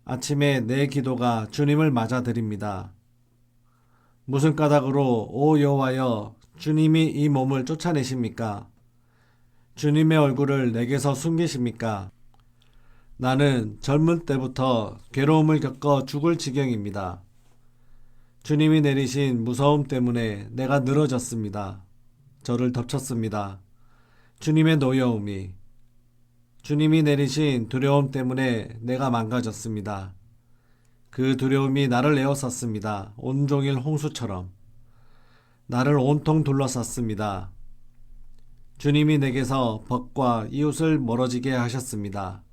아침에 내 기도가 주님을 맞아드립니다. 무슨 까닭으로 오 여호와여 주님이 이 몸을 쫓아내십니까? 주님의 얼굴을 내게서 숨기십니까? 나는 젊은 때부터 괴로움을 겪어 죽을 지경입니다. 주님이 내리신 무서움 때문에 내가 늘어졌습니다. 저를 덮쳤습니다. 주님의 노여움이. 주님이 내리신 두려움 때문에 내가 망가졌습니다. 그 두려움이 나를 에워쌌습니다. 온종일 홍수처럼. 나를 온통 둘러쌌습니다. 주님이 내게서 벗과 이웃을 멀어지게 하셨습니다.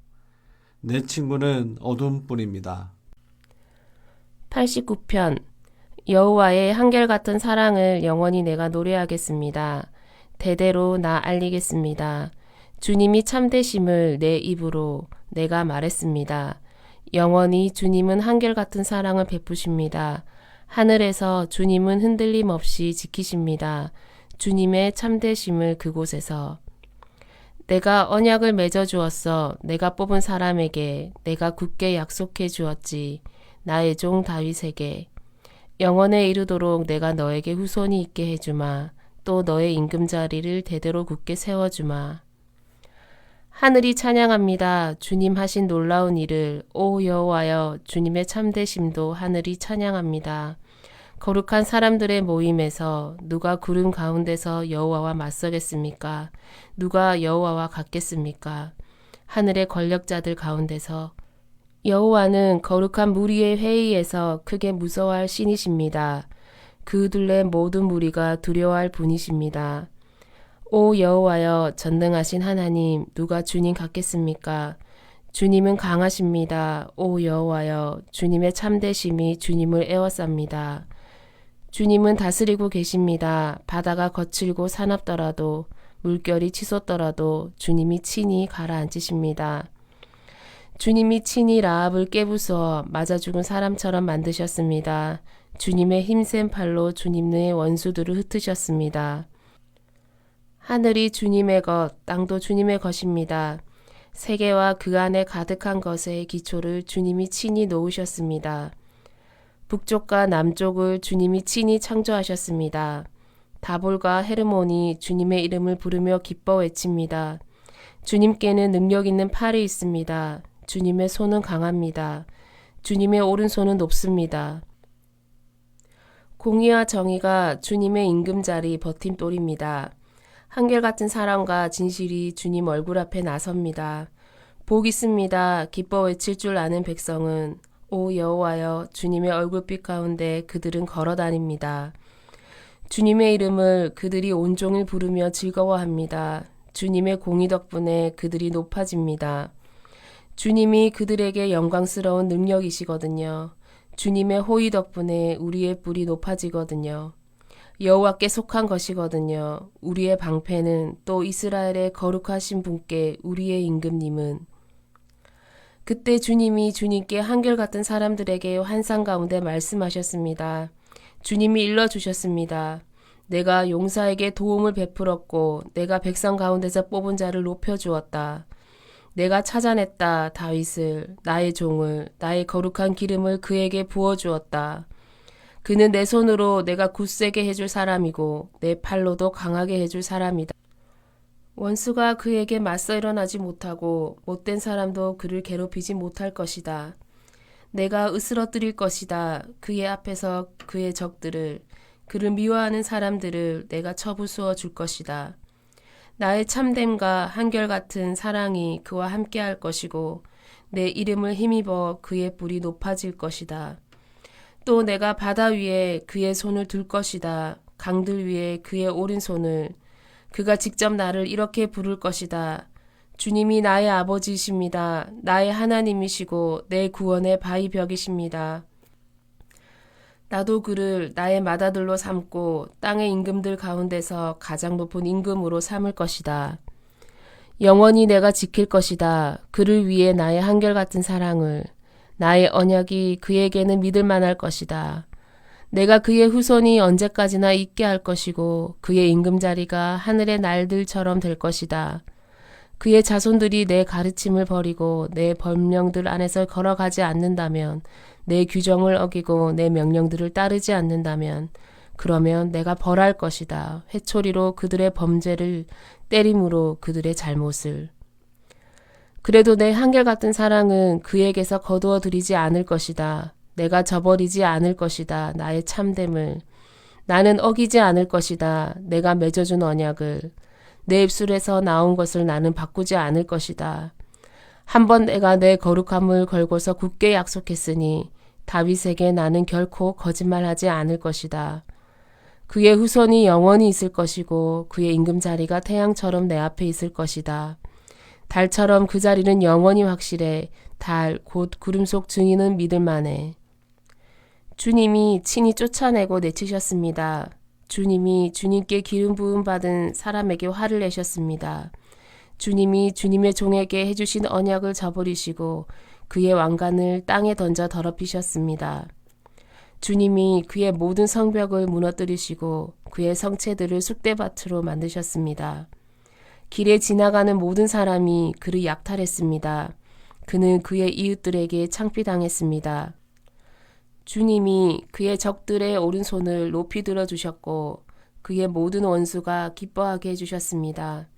내 친구는 어둠뿐입니다. 89편 여호와의 한결같은 사랑을 영원히 내가 노래하겠습니다. 대대로 나 알리겠습니다. 주님이 참되심을 내 입으로 내가 말했습니다. 영원히 주님은 한결같은 사랑을 베푸십니다. 하늘에서 주님은 흔들림 없이 지키십니다. 주님의 참되심을 그곳에서. 내가 언약을 맺어 주었어. 내가 뽑은 사람에게 내가 굳게 약속해 주었지. 나의 종 다윗에게. 영원에 이르도록 내가 너에게 후손이 있게 해주마. 또 너의 임금자리를 대대로 굳게 세워주마. 하늘이 찬양합니다. 주님 하신 놀라운 일을. 오 여호와여, 주님의 참되심도 하늘이 찬양합니다. 거룩한 사람들의 모임에서 누가 구름 가운데서 여호와와 맞서겠습니까? 누가 여호와와 같겠습니까? 하늘의 권력자들 가운데서 여호와는 거룩한 무리의 회의에서 크게 무서워할 신이십니다. 그 둘레 모든 무리가 두려워할 분이십니다. 오 여호와여, 전능하신 하나님, 누가 주님 같겠습니까? 주님은 강하십니다. 오 여호와여, 주님의 참되심이 주님을 에워쌉니다. 주님은 다스리고 계십니다. 바다가 거칠고 사납더라도 물결이 치솟더라도 주님이 친히 가라앉히십니다. 주님이 친히 라합을 깨부수어 맞아 죽은 사람처럼 만드셨습니다. 주님의 힘센 팔로 주님의 원수들을 흩으셨습니다. 하늘이 주님의 것, 땅도 주님의 것입니다. 세계와 그 안에 가득한 것의 기초를 주님이 친히 놓으셨습니다. 북쪽과 남쪽을 주님이 친히 창조하셨습니다. 다볼과 헤르몬이 주님의 이름을 부르며 기뻐 외칩니다. 주님께는 능력 있는 팔이 있습니다. 주님의 손은 강합니다. 주님의 오른손은 높습니다. 공의와 정의가 주님의 임금자리 버팀돌입니다. 한결같은 사랑과 진실이 주님 얼굴 앞에 나섭니다. 복 있습니다. 기뻐 외칠 줄 아는 백성은. 오 여호와여, 주님의 얼굴빛 가운데 그들은 걸어 다닙니다. 주님의 이름을 그들이 온종일 부르며 즐거워합니다. 주님의 공의 덕분에 그들이 높아집니다. 주님이 그들에게 영광스러운 능력이시거든요. 주님의 호의 덕분에 우리의 뿔이 높아지거든요. 여호와께 속한 것이거든요. 우리의 방패는, 또 이스라엘의 거룩하신 분께 우리의 임금님은. 그때 주님이 주님께 한결같은 사람들에게 환상 가운데 말씀하셨습니다. 주님이 일러주셨습니다. 내가 용사에게 도움을 베풀었고 내가 백성 가운데서 뽑은 자를 높여주었다. 내가 찾아냈다 다윗을, 나의 종을, 나의 거룩한 기름을 그에게 부어주었다. 그는 내 손으로 내가 굳세게 해줄 사람이고 내 팔로도 강하게 해줄 사람이다. 원수가 그에게 맞서 일어나지 못하고 못된 사람도 그를 괴롭히지 못할 것이다. 내가 으스러뜨릴 것이다. 그의 앞에서 그의 적들을, 그를 미워하는 사람들을 내가 쳐부수어 줄 것이다. 나의 참됨과 한결같은 사랑이 그와 함께할 것이고 내 이름을 힘입어 그의 뿔이 높아질 것이다. 또 내가 바다 위에 그의 손을 둘 것이다. 강들 위에 그의 오른손을. 그가 직접 나를 이렇게 부를 것이다. 주님이 나의 아버지이십니다. 나의 하나님이시고 내 구원의 바위벽이십니다. 나도 그를 나의 맏아들로 삼고 땅의 임금들 가운데서 가장 높은 임금으로 삼을 것이다. 영원히 내가 지킬 것이다. 그를 위해 나의 한결같은 사랑을. 나의 언약이 그에게는 믿을 만할 것이다. 내가 그의 후손이 언제까지나 있게 할 것이고 그의 임금자리가 하늘의 날들처럼 될 것이다. 그의 자손들이 내 가르침을 버리고 내 법령들 안에서 걸어가지 않는다면, 내 규정을 어기고 내 명령들을 따르지 않는다면, 그러면 내가 벌할 것이다. 회초리로 그들의 범죄를 때림으로 그들의 잘못을. 그래도 내 한결같은 사랑은 그에게서 거두어 들이지 않을 것이다. 내가 저버리지 않을 것이다. 나의 참됨을. 나는 어기지 않을 것이다. 내가 맺어준 언약을. 내 입술에서 나온 것을 나는 바꾸지 않을 것이다. 한번 내가 내 거룩함을 걸고서 굳게 약속했으니 다윗에게 나는 결코 거짓말하지 않을 것이다. 그의 후손이 영원히 있을 것이고 그의 임금자리가 태양처럼 내 앞에 있을 것이다. 달처럼 그 자리는 영원히 확실해. 달, 곧 구름 속 증인은 믿을 만해. 주님이 친히 쫓아내고 내치셨습니다. 주님이 주님께 기름 부음 받은 사람에게 화를 내셨습니다. 주님이 주님의 종에게 해주신 언약을 저버리시고 그의 왕관을 땅에 던져 더럽히셨습니다. 주님이 그의 모든 성벽을 무너뜨리시고 그의 성체들을 쑥대밭으로 만드셨습니다. 길에 지나가는 모든 사람이 그를 약탈했습니다. 그는 그의 이웃들에게 창피당했습니다. 주님이 그의 적들의 오른손을 높이 들어주셨고 그의 모든 원수가 기뻐하게 해주셨습니다.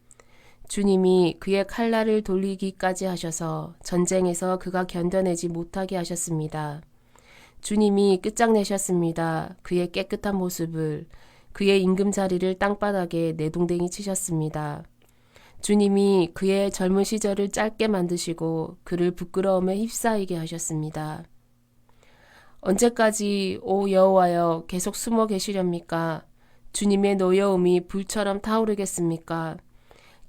주님이 그의 칼날을 돌리기까지 하셔서 전쟁에서 그가 견뎌내지 못하게 하셨습니다. 주님이 끝장내셨습니다. 그의 깨끗한 모습을, 그의 임금자리를 땅바닥에 내동댕이 치셨습니다. 주님이 그의 젊은 시절을 짧게 만드시고 그를 부끄러움에 휩싸이게 하셨습니다. 언제까지 오 여호와여 계속 숨어 계시렵니까? 주님의 노여움이 불처럼 타오르겠습니까?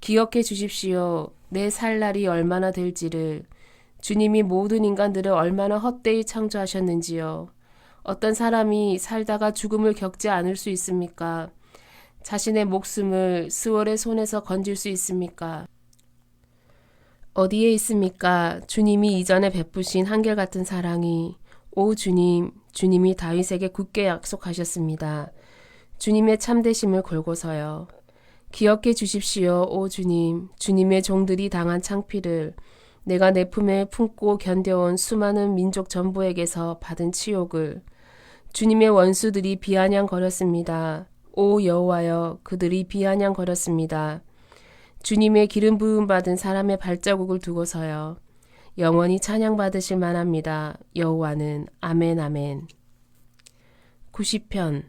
기억해 주십시오. 내 살 날이 얼마나 될지를. 주님이 모든 인간들을 얼마나 헛되이 창조하셨는지요. 어떤 사람이 살다가 죽음을 겪지 않을 수 있습니까? 자신의 목숨을 스월의 손에서 건질 수 있습니까? 어디에 있습니까? 주님이 이전에 베푸신 한결같은 사랑이. 오 주님, 주님이 다윗에게 굳게 약속하셨습니다. 주님의 참되심을 걸고서요. 기억해 주십시오, 오 주님. 주님의 종들이 당한 창피를, 내가 내 품에 품고 견뎌온 수많은 민족 전부에게서 받은 치욕을, 주님의 원수들이 비아냥거렸습니다. 오 여호와여, 그들이 비아냥거렸습니다. 주님의 기름 부음 받은 사람의 발자국을 두고서요. 영원히 찬양받으실 만합니다. 여호와는 아멘 아멘. 90편.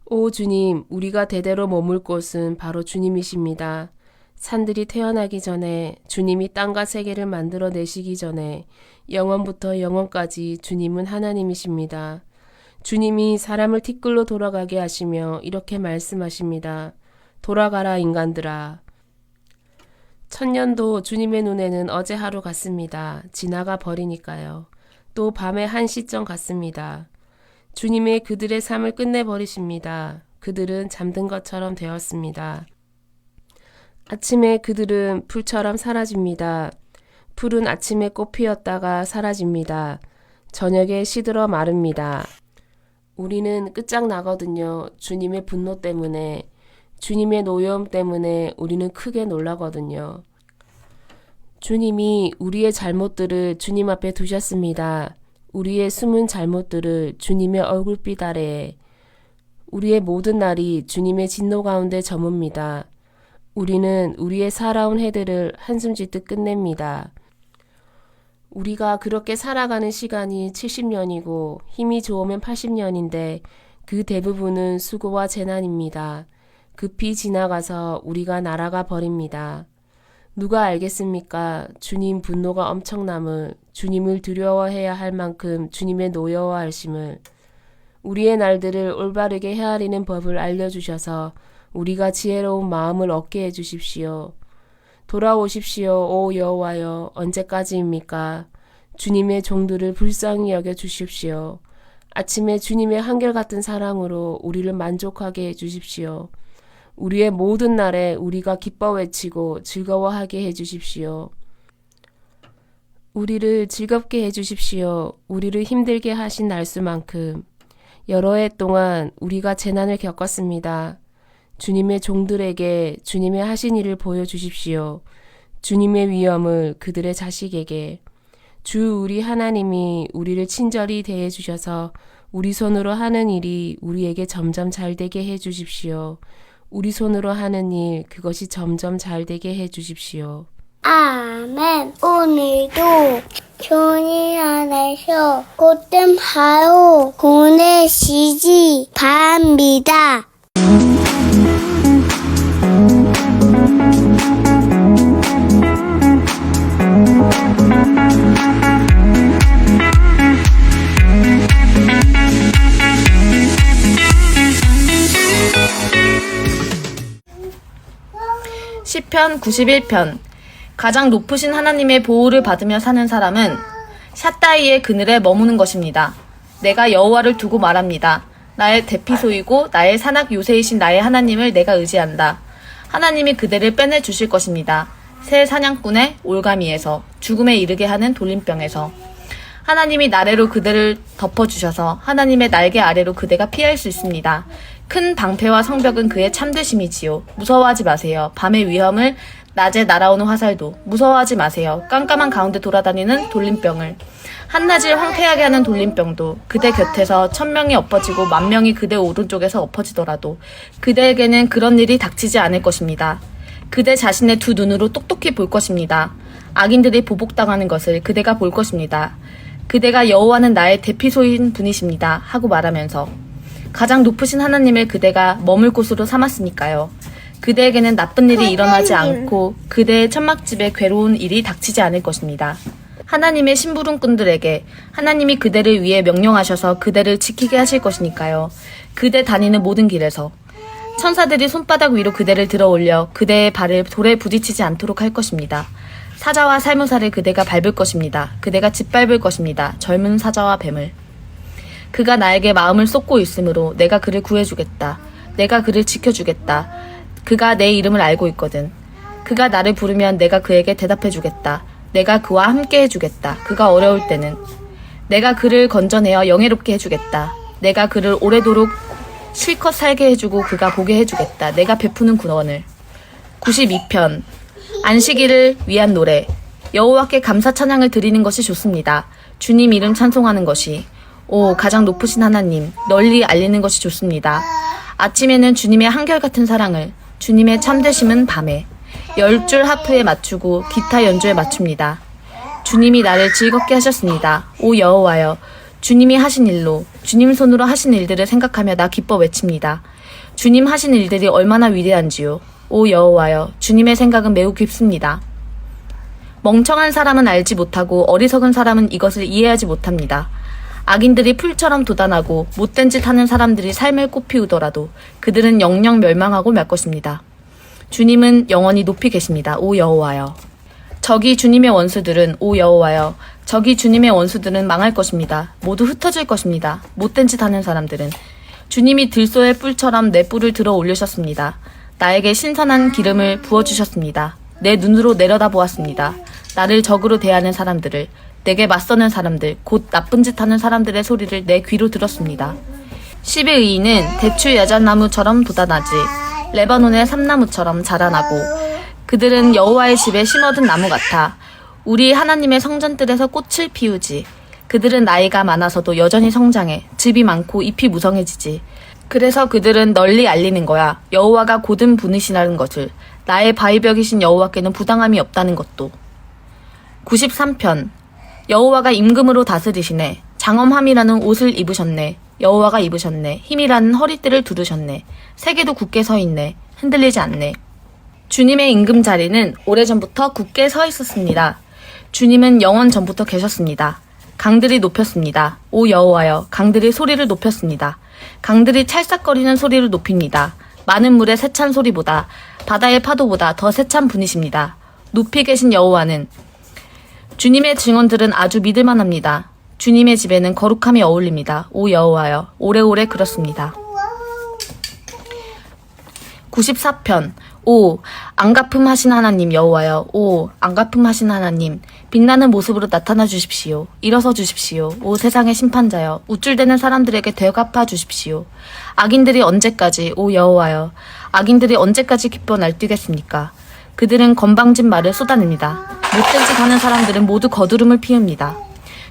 오 주님, 우리가 대대로 머물 곳은 바로 주님이십니다. 산들이 태어나기 전에, 주님이 땅과 세계를 만들어내시기 전에 영원부터 영원까지 주님은 하나님이십니다. 주님이 사람을 티끌로 돌아가게 하시며 이렇게 말씀하십니다. 돌아가라 인간들아. 천년도 주님의 눈에는 어제 하루 같습니다. 지나가 버리니까요. 또 밤의 한 시점 같습니다. 주님의 그들의 삶을 끝내버리십니다. 그들은 잠든 것처럼 되었습니다. 아침에 그들은 풀처럼 사라집니다. 풀은 아침에 꽃 피었다가 사라집니다. 저녁에 시들어 마릅니다. 우리는 끝장나거든요. 주님의 분노 때문에, 주님의 노여움 때문에 우리는 크게 놀라거든요. 주님이 우리의 잘못들을 주님 앞에 두셨습니다. 우리의 숨은 잘못들을 주님의 얼굴빛 아래에, 우리의 모든 날이 주님의 진노 가운데 저뭅니다. 우리는 우리의 살아온 해들을 한숨 짓듯 끝냅니다. 우리가 그렇게 살아가는 시간이 70년이고 힘이 좋으면 80년인데 그 대부분은 수고와 재난입니다. 급히 지나가서 우리가 날아가 버립니다. 누가 알겠습니까? 주님 분노가 엄청남을, 주님을 두려워해야 할 만큼 주님의 노여워하심을, 우리의 날들을 올바르게 헤아리는 법을 알려주셔서 우리가 지혜로운 마음을 얻게 해주십시오. 돌아오십시오, 오 여호와여. 언제까지입니까? 주님의 종들을 불쌍히 여겨주십시오. 아침에 주님의 한결같은 사랑으로 우리를 만족하게 해주십시오. 우리의 모든 날에 우리가 기뻐 외치고 즐거워하게 해주십시오. 우리를 즐겁게 해주십시오. 우리를 힘들게 하신 날수만큼. 여러 해 동안 우리가 재난을 겪었습니다. 주님의 종들에게 주님의 하신 일을 보여주십시오. 주님의 위엄을 그들의 자식에게. 주 우리 하나님이 우리를 친절히 대해주셔서 우리 손으로 하는 일이 우리에게 점점 잘되게 해주십시오. 우리 손으로 하는 일, 그것이 점점 잘되게 해주십시오. 아멘. 오늘도 주님 안에서 꽃된 하루 보내시기 바랍니다. 시편 91편. 가장 높으신 하나님의 보호를 받으며 사는 사람은 샷다이의 그늘에 머무는 것입니다. 내가 여호와를 두고 말합니다. 나의 대피소이고 나의 산악 요새이신 나의 하나님을 내가 의지한다. 하나님이 그대를 빼내 주실 것입니다. 새 사냥꾼의 올가미에서, 죽음에 이르게 하는 돌림병에서. 하나님이 나래로 그대를 덮어주셔서 하나님의 날개 아래로 그대가 피할 수 있습니다. 큰 방패와 성벽은 그의 참되심이지요. 무서워하지 마세요. 밤의 위험을, 낮에 날아오는 화살도. 무서워하지 마세요. 깜깜한 가운데 돌아다니는 돌림병을. 한낮을 황폐하게 하는 돌림병도. 그대 곁에서 1000명이 엎어지고 10,000명이 그대 오른쪽에서 엎어지더라도 그대에게는 그런 일이 닥치지 않을 것입니다. 그대 자신의 두 눈으로 똑똑히 볼 것입니다. 악인들이 보복당하는 것을 그대가 볼 것입니다. 그대가 여호와는 나의 대피소인 분이십니다. 하고 말하면서 가장 높으신 하나님을 그대가 머물 곳으로 삼았으니까요. 그대에게는 나쁜 일이 일어나지 않고 그대의 천막집에 괴로운 일이 닥치지 않을 것입니다. 하나님의 심부름꾼들에게 하나님이 그대를 위해 명령하셔서 그대를 지키게 하실 것이니까요. 그대 다니는 모든 길에서 천사들이 손바닥 위로 그대를 들어 올려 그대의 발을 돌에 부딪히지 않도록 할 것입니다. 사자와 살무사를 그대가 밟을 것입니다. 그대가 짓밟을 것입니다. 젊은 사자와 뱀을. 그가 나에게 마음을 쏟고 있으므로 내가 그를 구해주겠다. 내가 그를 지켜주겠다. 그가 내 이름을 알고 있거든. 그가 나를 부르면 내가 그에게 대답해주겠다. 내가 그와 함께 해주겠다. 그가 어려울 때는. 내가 그를 건져내어 영예롭게 해주겠다. 내가 그를 오래도록 실컷 살게 해주고 그가 보게 해주겠다. 내가 베푸는 구원을. 92편 안식일을 위한 노래. 여호와께 감사 찬양을 드리는 것이 좋습니다. 주님 이름 찬송하는 것이. 오 가장 높으신 하나님 널리 알리는 것이 좋습니다. 아침에는 주님의 한결같은 사랑을, 주님의 참되심은 밤에 10줄 하프에 맞추고 기타 연주에 맞춥니다. 주님이 나를 즐겁게 하셨습니다. 오 여호와여, 주님이 하신 일로, 주님 손으로 하신 일들을 생각하며 나 기뻐 외칩니다. 주님 하신 일들이 얼마나 위대한지요. 오 여호와여, 주님의 생각은 매우 깊습니다. 멍청한 사람은 알지 못하고 어리석은 사람은 이것을 이해하지 못합니다. 악인들이 풀처럼 도단하고 못된 짓 하는 사람들이 삶을 꽃피우더라도 그들은 영영 멸망하고 말 것입니다. 주님은 영원히 높이 계십니다. 오 여호와여. 저기 주님의 원수들은, 오 여호와여, 저기 주님의 원수들은 망할 것입니다. 모두 흩어질 것입니다. 못된 짓 하는 사람들은. 주님이 들소의 뿔처럼 내 뿔을 들어 올리셨습니다. 나에게 신선한 기름을 부어주셨습니다. 내 눈으로 내려다보았습니다. 나를 적으로 대하는 사람들을, 내게 맞서는 사람들, 곧 나쁜 짓 하는 사람들의 소리를 내 귀로 들었습니다. 10의 의인은 대추 야잔나무처럼 돋아나지 레바논의 삼나무처럼 자라나고 그들은 여호와의 집에 심어둔 나무 같아 우리 하나님의 성전들에서 꽃을 피우지. 그들은 나이가 많아서도 여전히 성장해 즙이 많고 잎이 무성해지지. 그래서 그들은 널리 알리는 거야. 여호와가 고든 분이시라는 것을. 나의 바위벽이신 여호와께는 부당함이 없다는 것도. 93편 여호와가 임금으로 다스리시네. 장엄함이라는 옷을 입으셨네. 여호와가 입으셨네. 힘이라는 허리띠를 두르셨네. 세계도 굳게 서 있네. 흔들리지 않네. 주님의 임금 자리는 오래전부터 굳게 서 있었습니다. 주님은 영원 전부터 계셨습니다. 강들이 높였습니다. 오 여호와여, 강들이 소리를 높였습니다. 강들이 찰싹거리는 소리를 높입니다. 많은 물의 세찬 소리보다, 바다의 파도보다 더 세찬 분이십니다. 높이 계신 여호와는. 주님의 증언들은 아주 믿을만합니다. 주님의 집에는 거룩함이 어울립니다. 오 여호와여, 오래오래 그렇습니다. 94편 오 안가품하신 하나님 여호와여, 오 안가품하신 하나님, 빛나는 모습으로 나타나 주십시오. 일어서 주십시오. 오 세상의 심판자여, 우쭐대는 사람들에게 되갚아 주십시오. 악인들이 언제까지, 오 여호와여, 악인들이 언제까지 기뻐 날뛰겠습니까? 그들은 건방진 말을 쏟아냅니다. 못된 짓 하는 사람들은 모두 거두름을 피웁니다.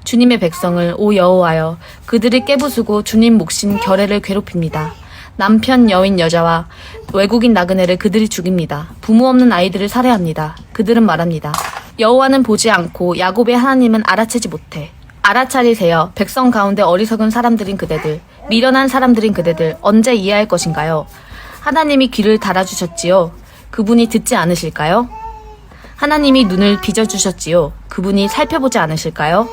주님의 백성을, 오 여호와여, 그들이 깨부수고 주님 몫인 결례를 괴롭힙니다. 남편, 여인, 여자와 외국인 나그네를 그들이 죽입니다. 부모 없는 아이들을 살해합니다. 그들은 말합니다. 여호와는 보지 않고 야곱의 하나님은 알아채지 못해. 알아차리세요. 백성 가운데 어리석은 사람들인 그대들, 미련한 사람들인 그대들, 언제 이해할 것인가요? 하나님이 귀를 달아주셨지요. 그분이 듣지 않으실까요? 하나님이 눈을 빚어주셨지요. 그분이 살펴보지 않으실까요?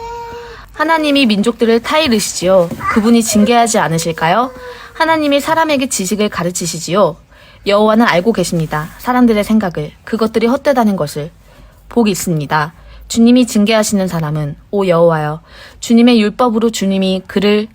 하나님이 민족들을 타이르시지요. 그분이 징계하지 않으실까요? 하나님이 사람에게 지식을 가르치시지요. 여호와는 알고 계십니다. 사람들의 생각을, 그것들이 헛되다는 것을. 복이 있습니다. 주님이 징계하시는 사람은 오 여호와여 주님의 율법으로 주님이 그를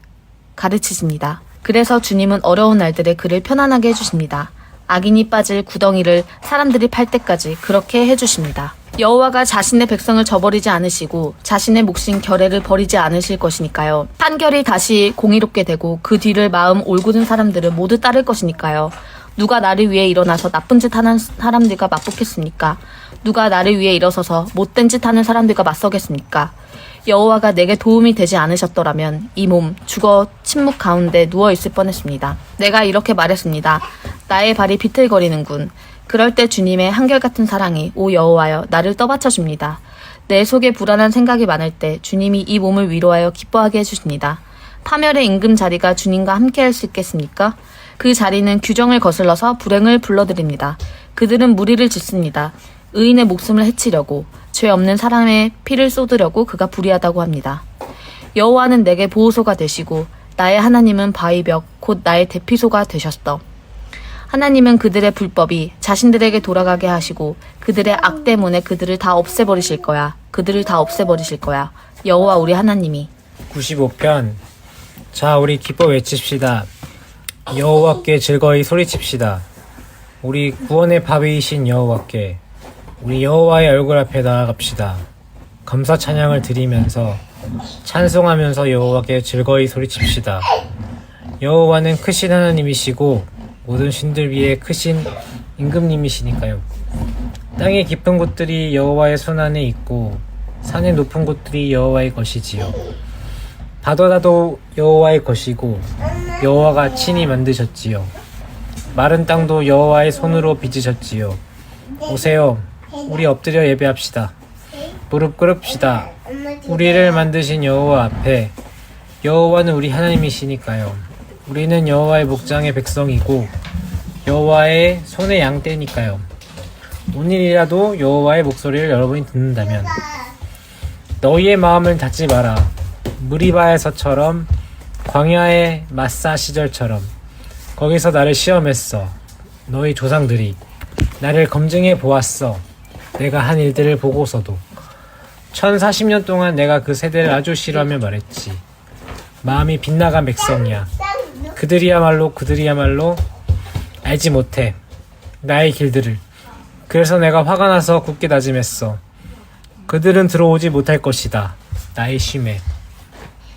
가르치십니다. 그래서 주님은 어려운 날들에 그를 편안하게 해주십니다. 악인이 빠질 구덩이를 사람들이 팔 때까지 그렇게 해주십니다. 여호와가 자신의 백성을 저버리지 않으시고 자신의 몫인 결례를 버리지 않으실 것이니까요. 판결이 다시 공의롭게 되고 그 뒤를 마음 올곧은 사람들은 모두 따를 것이니까요. 누가 나를 위해 일어나서 나쁜 짓 하는 사람들과 맞붙겠습니까? 누가 나를 위해 일어서서 못된 짓 하는 사람들과 맞서겠습니까? 여호와가 내게 도움이 되지 않으셨더라면 이 몸 죽어 침묵 가운데 누워 있을 뻔했습니다. 내가 이렇게 말했습니다. 나의 발이 비틀거리는군. 그럴 때 주님의 한결같은 사랑이 오 여호와여 나를 떠받쳐 줍니다. 내 속에 불안한 생각이 많을 때 주님이 이 몸을 위로하여 기뻐하게 해주십니다. 파멸의 임금 자리가 주님과 함께 할 수 있겠습니까? 그 자리는 규정을 거슬러서 불행을 불러들입니다. 그들은 무리를 짓습니다. 의인의 목숨을 해치려고 죄 없는 사람의 피를 쏟으려고 그가 불의하다고 합니다. 여호와는 내게 보호소가 되시고 나의 하나님은 바위벽 곧 나의 대피소가 되셨어. 하나님은 그들의 불법이 자신들에게 돌아가게 하시고 그들의 악 때문에 그들을 다 없애버리실 거야. 그들을 다 없애버리실 거야. 여호와 우리 하나님이. 95편. 자, 우리 기뻐 외칩시다. 여호와께 즐거이 소리칩시다. 우리 구원의 바위이신 여호와께 우리 여호와의 얼굴 앞에 나아갑시다. 감사 찬양을 드리면서 찬송하면서 여호와께 즐거이 소리칩시다. 여호와는 크신 하나님이시고 모든 신들 위에 크신 임금님이시니까요. 땅의 깊은 곳들이 여호와의 손 안에 있고 산의 높은 곳들이 여호와의 것이지요. 바다도 여호와의 것이고 여호와가 친히 만드셨지요. 마른 땅도 여호와의 손으로 빚으셨지요. 오세요, 우리 엎드려 예배합시다. 무릎 꿇읍시다. 우리를 만드신 여호와 앞에. 여호와는 우리 하나님이시니까요. 우리는 여호와의 목장의 백성이고 여호와의 손의 양떼니까요. 오늘이라도 여호와의 목소리를 여러분이 듣는다면 너희의 마음을 닫지 마라. 무리바에서처럼 광야의 마사 시절처럼 거기서 나를 시험했어. 너희 조상들이 나를 검증해 보았어. 내가 한 일들을 보고서도 1040년 동안 내가 그 세대를 아주 싫어하며 말했지. 마음이 빗나간 백성이야. 그들이야말로 알지 못해 나의 길들을. 그래서 내가 화가 나서 굳게 다짐했어. 그들은 들어오지 못할 것이다. 나의 쉼에.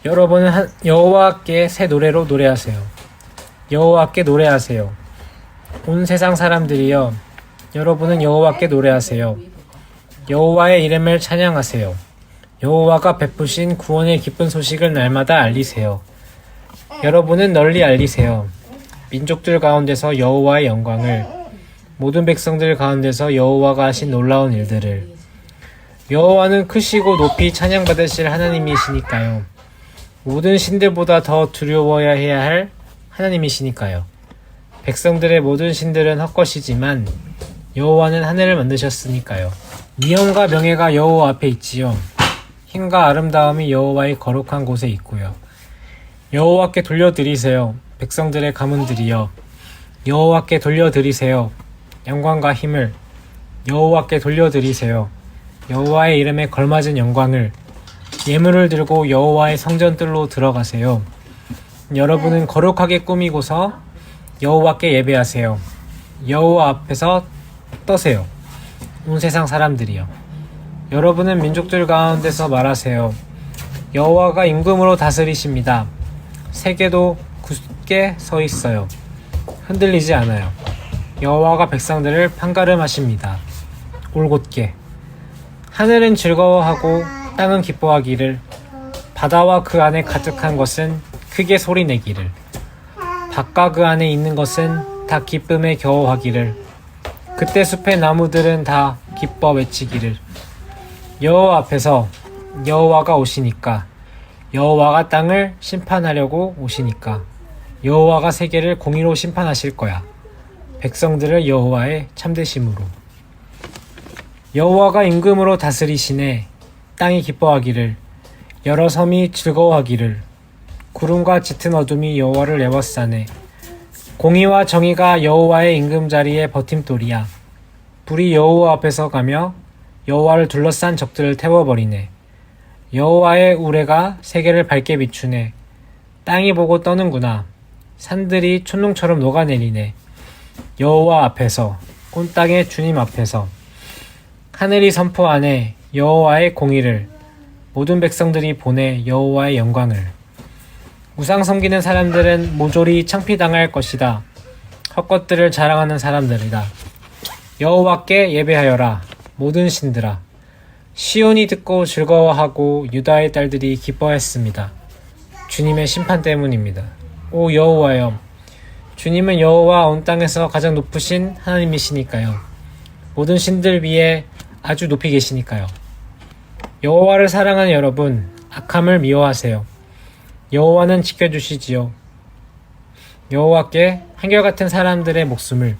여러분은 여호와께 새 노래로 노래하세요. 여호와께 노래하세요. 온 세상 사람들이여, 여러분은 여호와께 노래하세요. 여호와의 이름을 찬양하세요. 여호와가 베푸신 구원의 기쁜 소식을 날마다 알리세요. 여러분은 널리 알리세요. 민족들 가운데서 여호와의 영광을, 모든 백성들 가운데서 여호와가 하신 놀라운 일들을. 여호와는 크시고 높이 찬양받으실 하나님이시니까요. 모든 신들보다 더 두려워야 해야 할 하나님이시니까요. 백성들의 모든 신들은 헛것이지만 여호와는 하늘을 만드셨으니까요. 위엄과 명예가 여호와 앞에 있지요. 힘과 아름다움이 여호와의 거룩한 곳에 있고요. 여호와께 돌려드리세요. 백성들의 가문들이여, 여호와께 돌려드리세요. 영광과 힘을 여호와께 돌려드리세요. 여호와의 이름에 걸맞은 영광을. 예물을 들고 여호와의 성전들로 들어가세요. 여러분은 거룩하게 꾸미고서 여호와께 예배하세요. 여호와 앞에서 떠세요. 온 세상 사람들이여, 여러분은 민족들 가운데서 말하세요. 여호와가 임금으로 다스리십니다. 세계도 굳게 서 있어요. 흔들리지 않아요. 여호와가 백성들을 판가름하십니다. 올곧게. 하늘은 즐거워하고 땅은 기뻐하기를, 바다와 그 안에 가득한 것은 크게 소리내기를, 밭과 그 안에 있는 것은 다 기쁨에 겨워하기를, 그때 숲의 나무들은 다 기뻐 외치기를. 여호와 앞에서 여호와가 오시니까, 여호와가 땅을 심판하려고 오시니까, 여호와가 세계를 공의로 심판하실 거야. 백성들을 여호와의 참되심으로. 여호와가 임금으로 다스리시네. 땅이 기뻐하기를, 여러 섬이 즐거워하기를. 구름과 짙은 어둠이 여호와를 애워싸네. 공의와 정의가 여호와의 임금 자리에 버팀돌이야. 불이 여호와 앞에서 가며 여호와를 둘러싼 적들을 태워버리네. 여호와의 우레가 세계를 밝게 비추네. 땅이 보고 떠는구나. 산들이 촛농처럼 녹아내리네. 여호와 앞에서, 온 땅의 주님 앞에서. 하늘이 선포하네 여호와의 공의를. 모든 백성들이 보내 여호와의 영광을. 우상 섬기는 사람들은 모조리 창피당할 것이다. 헛것들을 자랑하는 사람들이다. 여호와께 예배하여라 모든 신들아. 시온이 듣고 즐거워하고 유다의 딸들이 기뻐했습니다. 주님의 심판 때문입니다. 오 여호와여, 주님은 여호와 온 땅에서 가장 높으신 하나님이시니까요. 모든 신들 위에 아주 높이 계시니까요. 여호와를 사랑하는 여러분, 악함을 미워하세요. 여호와는 지켜주시지요. 여호와께 한결같은 사람들의 목숨을,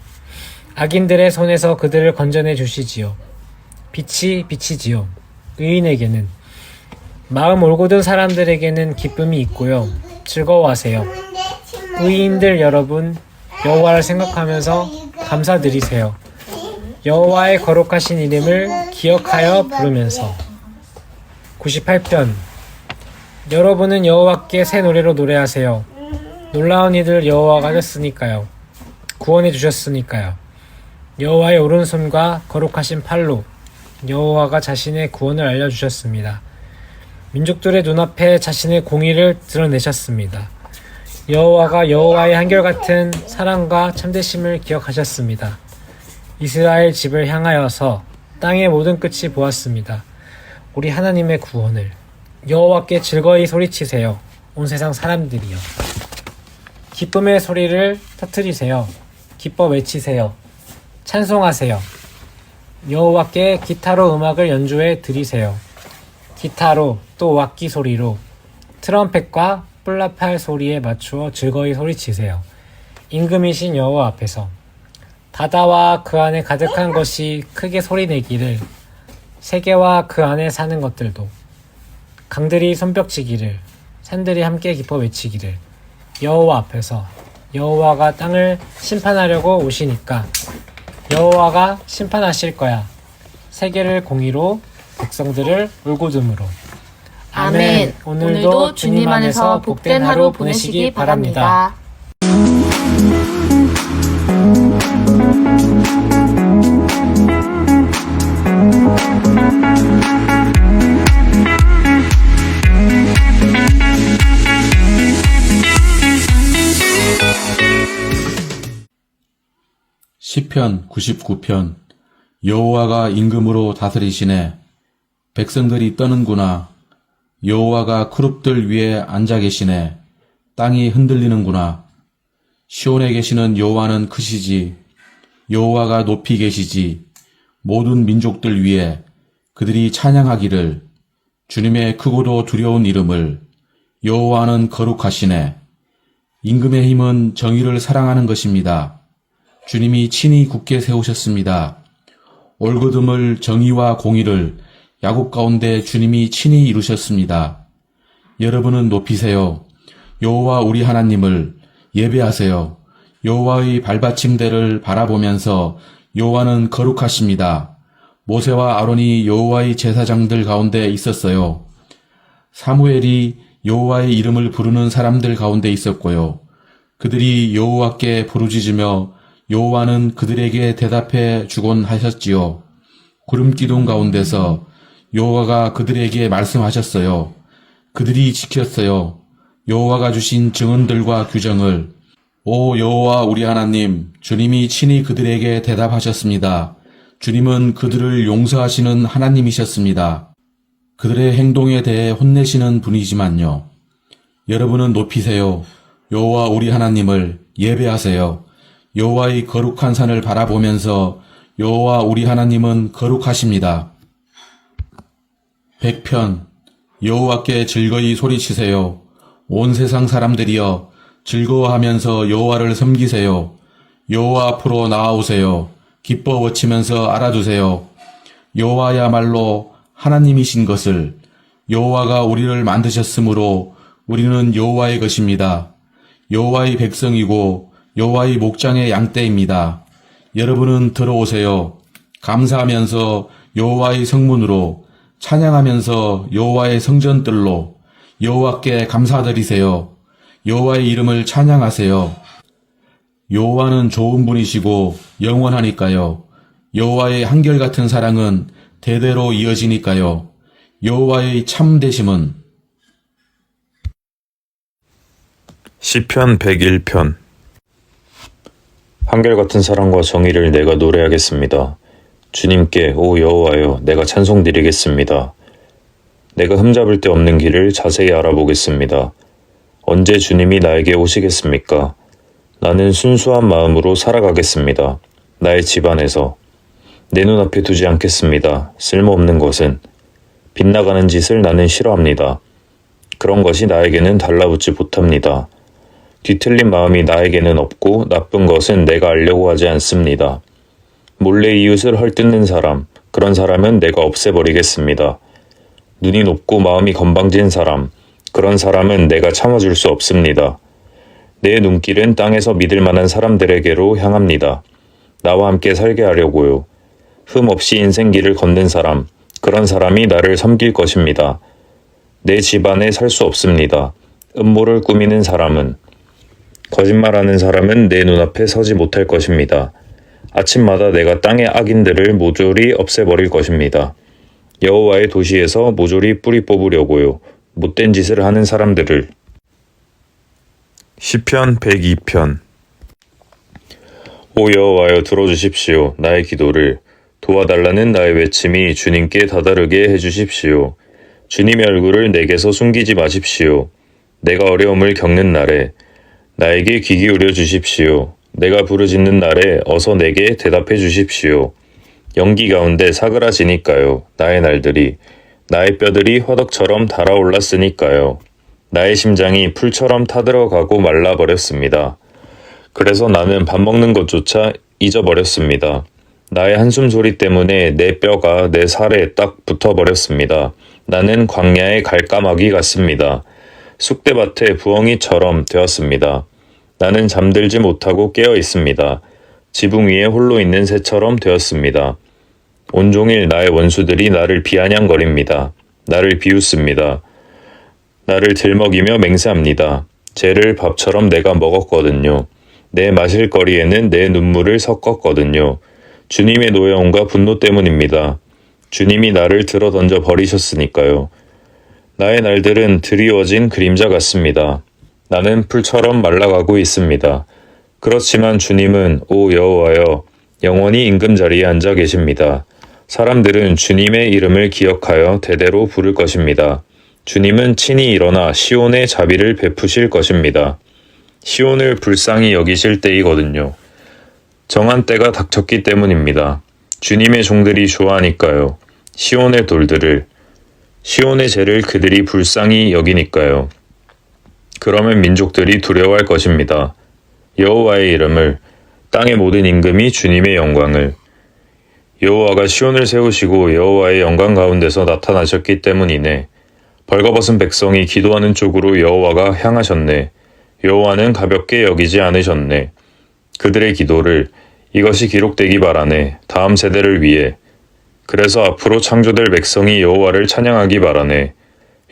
악인들의 손에서 그들을 건져내 주시지요. 빛이 비치지요. 의인에게는, 마음 올곧은 사람들에게는 기쁨이 있고요. 즐거워하세요. 의인들 여러분, 여호와를 생각하면서 감사드리세요. 여호와의 거룩하신 이름을 기억하여 부르면서. 98편. 여러분은 여호와께 새 노래로 노래하세요. 놀라운 이들 여호와가 하셨으니까요. 구원해 주셨으니까요. 여호와의 오른손과 거룩하신 팔로 여호와가 자신의 구원을 알려주셨습니다. 민족들의 눈앞에 자신의 공의를 드러내셨습니다. 여호와가 여호와의 한결같은 사랑과 참되심을 기억하셨습니다. 이스라엘 집을 향하여서 땅의 모든 끝이 보았습니다. 우리 하나님의 구원을. 여호와께 즐거이 소리치세요. 온 세상 사람들이여. 기쁨의 소리를 터뜨리세요. 기뻐 외치세요. 찬송하세요. 여호와께 기타로 음악을 연주해 드리세요. 기타로 또 왁기 소리로 트럼펫과 뿔나팔 소리에 맞추어 즐거이 소리치세요. 임금이신 여호와 앞에서. 바다와 그 안에 가득한 것이 크게 소리내기를, 세계와 그 안에 사는 것들도. 강들이 손뼉치기를, 산들이 함께 기뻐 외치기를. 여호와 앞에서. 여호와가 땅을 심판하려고 오시니까 여호와가 심판하실 거야. 세계를 공의로, 백성들을 울고듬으로. 아멘. 오늘도 주님 안에서 복된 하루 보내시기 바랍니다. 시편 99편. 여호와가 임금으로 다스리시네. 백성들이 떠는구나. 여호와가 크룹들 위에 앉아 계시네. 땅이 흔들리는구나. 시온에 계시는 여호와는 크시지. 여호와가 높이 계시지. 모든 민족들 위에 그들이 찬양하기를, 주님의 크고도 두려운 이름을. 여호와는 거룩하시네. 임금의 힘은 정의를 사랑하는 것입니다. 주님이 친히 굳게 세우셨습니다. 올곧음을, 정의와 공의를 야곱 가운데 주님이 친히 이루셨습니다. 여러분은 높이세요. 여호와 우리 하나님을 예배하세요. 여호와의 발받침대를 바라보면서 여호와는 거룩하십니다. 모세와 아론이 여호와의 제사장들 가운데 있었어요. 사무엘이 여호와의 이름을 부르는 사람들 가운데 있었고요. 그들이 여호와께 부르짖으며 여호와는 그들에게 대답해 주곤 하셨지요. 구름 기둥 가운데서 여호와가 그들에게 말씀하셨어요. 그들이 지켰어요. 여호와가 주신 증언들과 규정을. 오 여호와 우리 하나님, 주님이 친히 그들에게 대답하셨습니다. 주님은 그들을 용서하시는 하나님이셨습니다. 그들의 행동에 대해 혼내시는 분이지만요. 여러분은 높이세요. 여호와 우리 하나님을 예배하세요. 여호와의 거룩한 산을 바라보면서 여호와 우리 하나님은 거룩하십니다. 100편. 여호와께 즐거이 소리치세요. 온 세상 사람들이여 즐거워하면서 여호와를 섬기세요. 여호와 앞으로 나아오세요. 기뻐 외치면서 알아두세요. 여호와야말로 하나님이신 것을. 여호와가 우리를 만드셨으므로 우리는 여호와의 것입니다. 여호와의 백성이고 여호와의 목장의 양떼입니다. 여러분은 들어오세요. 감사하면서 여호와의 성문으로 찬양하면서 여호와의 성전들로 여호와께 감사드리세요. 여호와의 이름을 찬양하세요. 여호와는 좋은 분이시고 영원하니까요. 여호와의 한결같은 사랑은 대대로 이어지니까요. 여호와의 참되심은 시편 101편. 한결같은 사랑과 정의를 내가 노래하겠습니다. 주님께 오 여호와여 내가 찬송드리겠습니다. 내가 흠잡을 데 없는 길을 자세히 알아보겠습니다. 언제 주님이 나에게 오시겠습니까? 나는 순수한 마음으로 살아가겠습니다. 나의 집안에서 내 눈앞에 두지 않겠습니다. 쓸모없는 것은 빗나가는 짓을 나는 싫어합니다. 그런 것이 나에게는 달라붙지 못합니다. 뒤틀린 마음이 나에게는 없고 나쁜 것은 내가 알려고 하지 않습니다. 몰래 이웃을 헐뜯는 사람, 그런 사람은 내가 없애버리겠습니다. 눈이 높고 마음이 건방진 사람, 그런 사람은 내가 참아줄 수 없습니다. 내 눈길은 땅에서 믿을 만한 사람들에게로 향합니다. 나와 함께 살게 하려고요. 흠 없이 인생길을 걷는 사람, 그런 사람이 나를 섬길 것입니다. 내 집안에 살 수 없습니다. 음모를 꾸미는 사람은, 거짓말하는 사람은 내 눈앞에 서지 못할 것입니다. 아침마다 내가 땅의 악인들을 모조리 없애버릴 것입니다. 여호와의 도시에서 모조리 뿌리 뽑으려고요. 못된 짓을 하는 사람들을. 시편 102편. 오 여호와여 들어주십시오. 나의 기도를 도와달라는 나의 외침이 주님께 다다르게 해주십시오. 주님의 얼굴을 내게서 숨기지 마십시오. 내가 어려움을 겪는 날에 나에게 귀 기울여 주십시오. 내가 부르짖는 날에 어서 내게 대답해 주십시오. 연기 가운데 사그라지니까요. 나의 날들이 나의 뼈들이 화덕처럼 달아올랐으니까요. 나의 심장이 풀처럼 타들어가고 말라버렸습니다. 그래서 나는 밥 먹는 것조차 잊어버렸습니다. 나의 한숨 소리 때문에 내 뼈가 내 살에 딱 붙어버렸습니다. 나는 광야의 갈까마귀 같습니다. 쑥대밭의 부엉이처럼 되었습니다. 나는 잠들지 못하고 깨어 있습니다. 지붕 위에 홀로 있는 새처럼 되었습니다. 온종일 나의 원수들이 나를 비아냥거립니다. 나를 비웃습니다. 나를 들먹이며 맹세합니다. 쟤를 밥처럼 내가 먹었거든요. 내 마실 거리에는 내 눈물을 섞었거든요. 주님의 노여움과 분노 때문입니다. 주님이 나를 들어 던져 버리셨으니까요. 나의 날들은 드리워진 그림자 같습니다. 나는 풀처럼 말라가고 있습니다. 그렇지만 주님은 오 여호와여 영원히 임금자리에 앉아 계십니다. 사람들은 주님의 이름을 기억하여 대대로 부를 것입니다. 주님은 친히 일어나 시온에 자비를 베푸실 것입니다. 시온을 불쌍히 여기실 때이거든요. 정한 때가 닥쳤기 때문입니다. 주님의 종들이 좋아하니까요. 시온의 돌들을, 시온의 죄를 그들이 불쌍히 여기니까요. 그러면 민족들이 두려워할 것입니다. 여호와의 이름을, 땅의 모든 임금이 주님의 영광을. 여호와가 시온을 세우시고 여호와의 영광 가운데서 나타나셨기 때문이네. 벌거벗은 백성이 기도하는 쪽으로 여호와가 향하셨네. 여호와는 가볍게 여기지 않으셨네. 그들의 기도를 이것이 기록되기 바라네. 다음 세대를 위해. 그래서 앞으로 창조될 백성이 여호와를 찬양하기 바라네.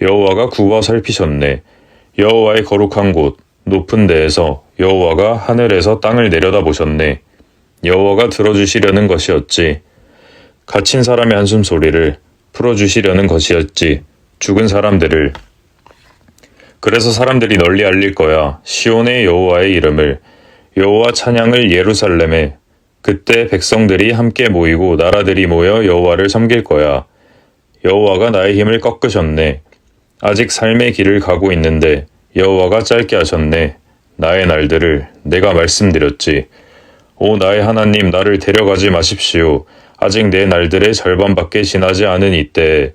여호와가 굽어 살피셨네. 여호와의 거룩한 곳 높은 데에서 여호와가 하늘에서 땅을 내려다보셨네. 여호와가 들어주시려는 것이었지. 갇힌 사람의 한숨 소리를 풀어주시려는 것이었지. 죽은 사람들을. 그래서 사람들이 널리 알릴 거야. 시온의 여호와의 이름을. 여호와 찬양을 예루살렘에. 그때 백성들이 함께 모이고 나라들이 모여 여호와를 섬길 거야. 여호와가 나의 힘을 꺾으셨네. 아직 삶의 길을 가고 있는데 여호와가 짧게 하셨네. 나의 날들을 내가 말씀드렸지. 오 나의 하나님 나를 데려가지 마십시오. 아직 내 날들의 절반밖에 지나지 않은 이때에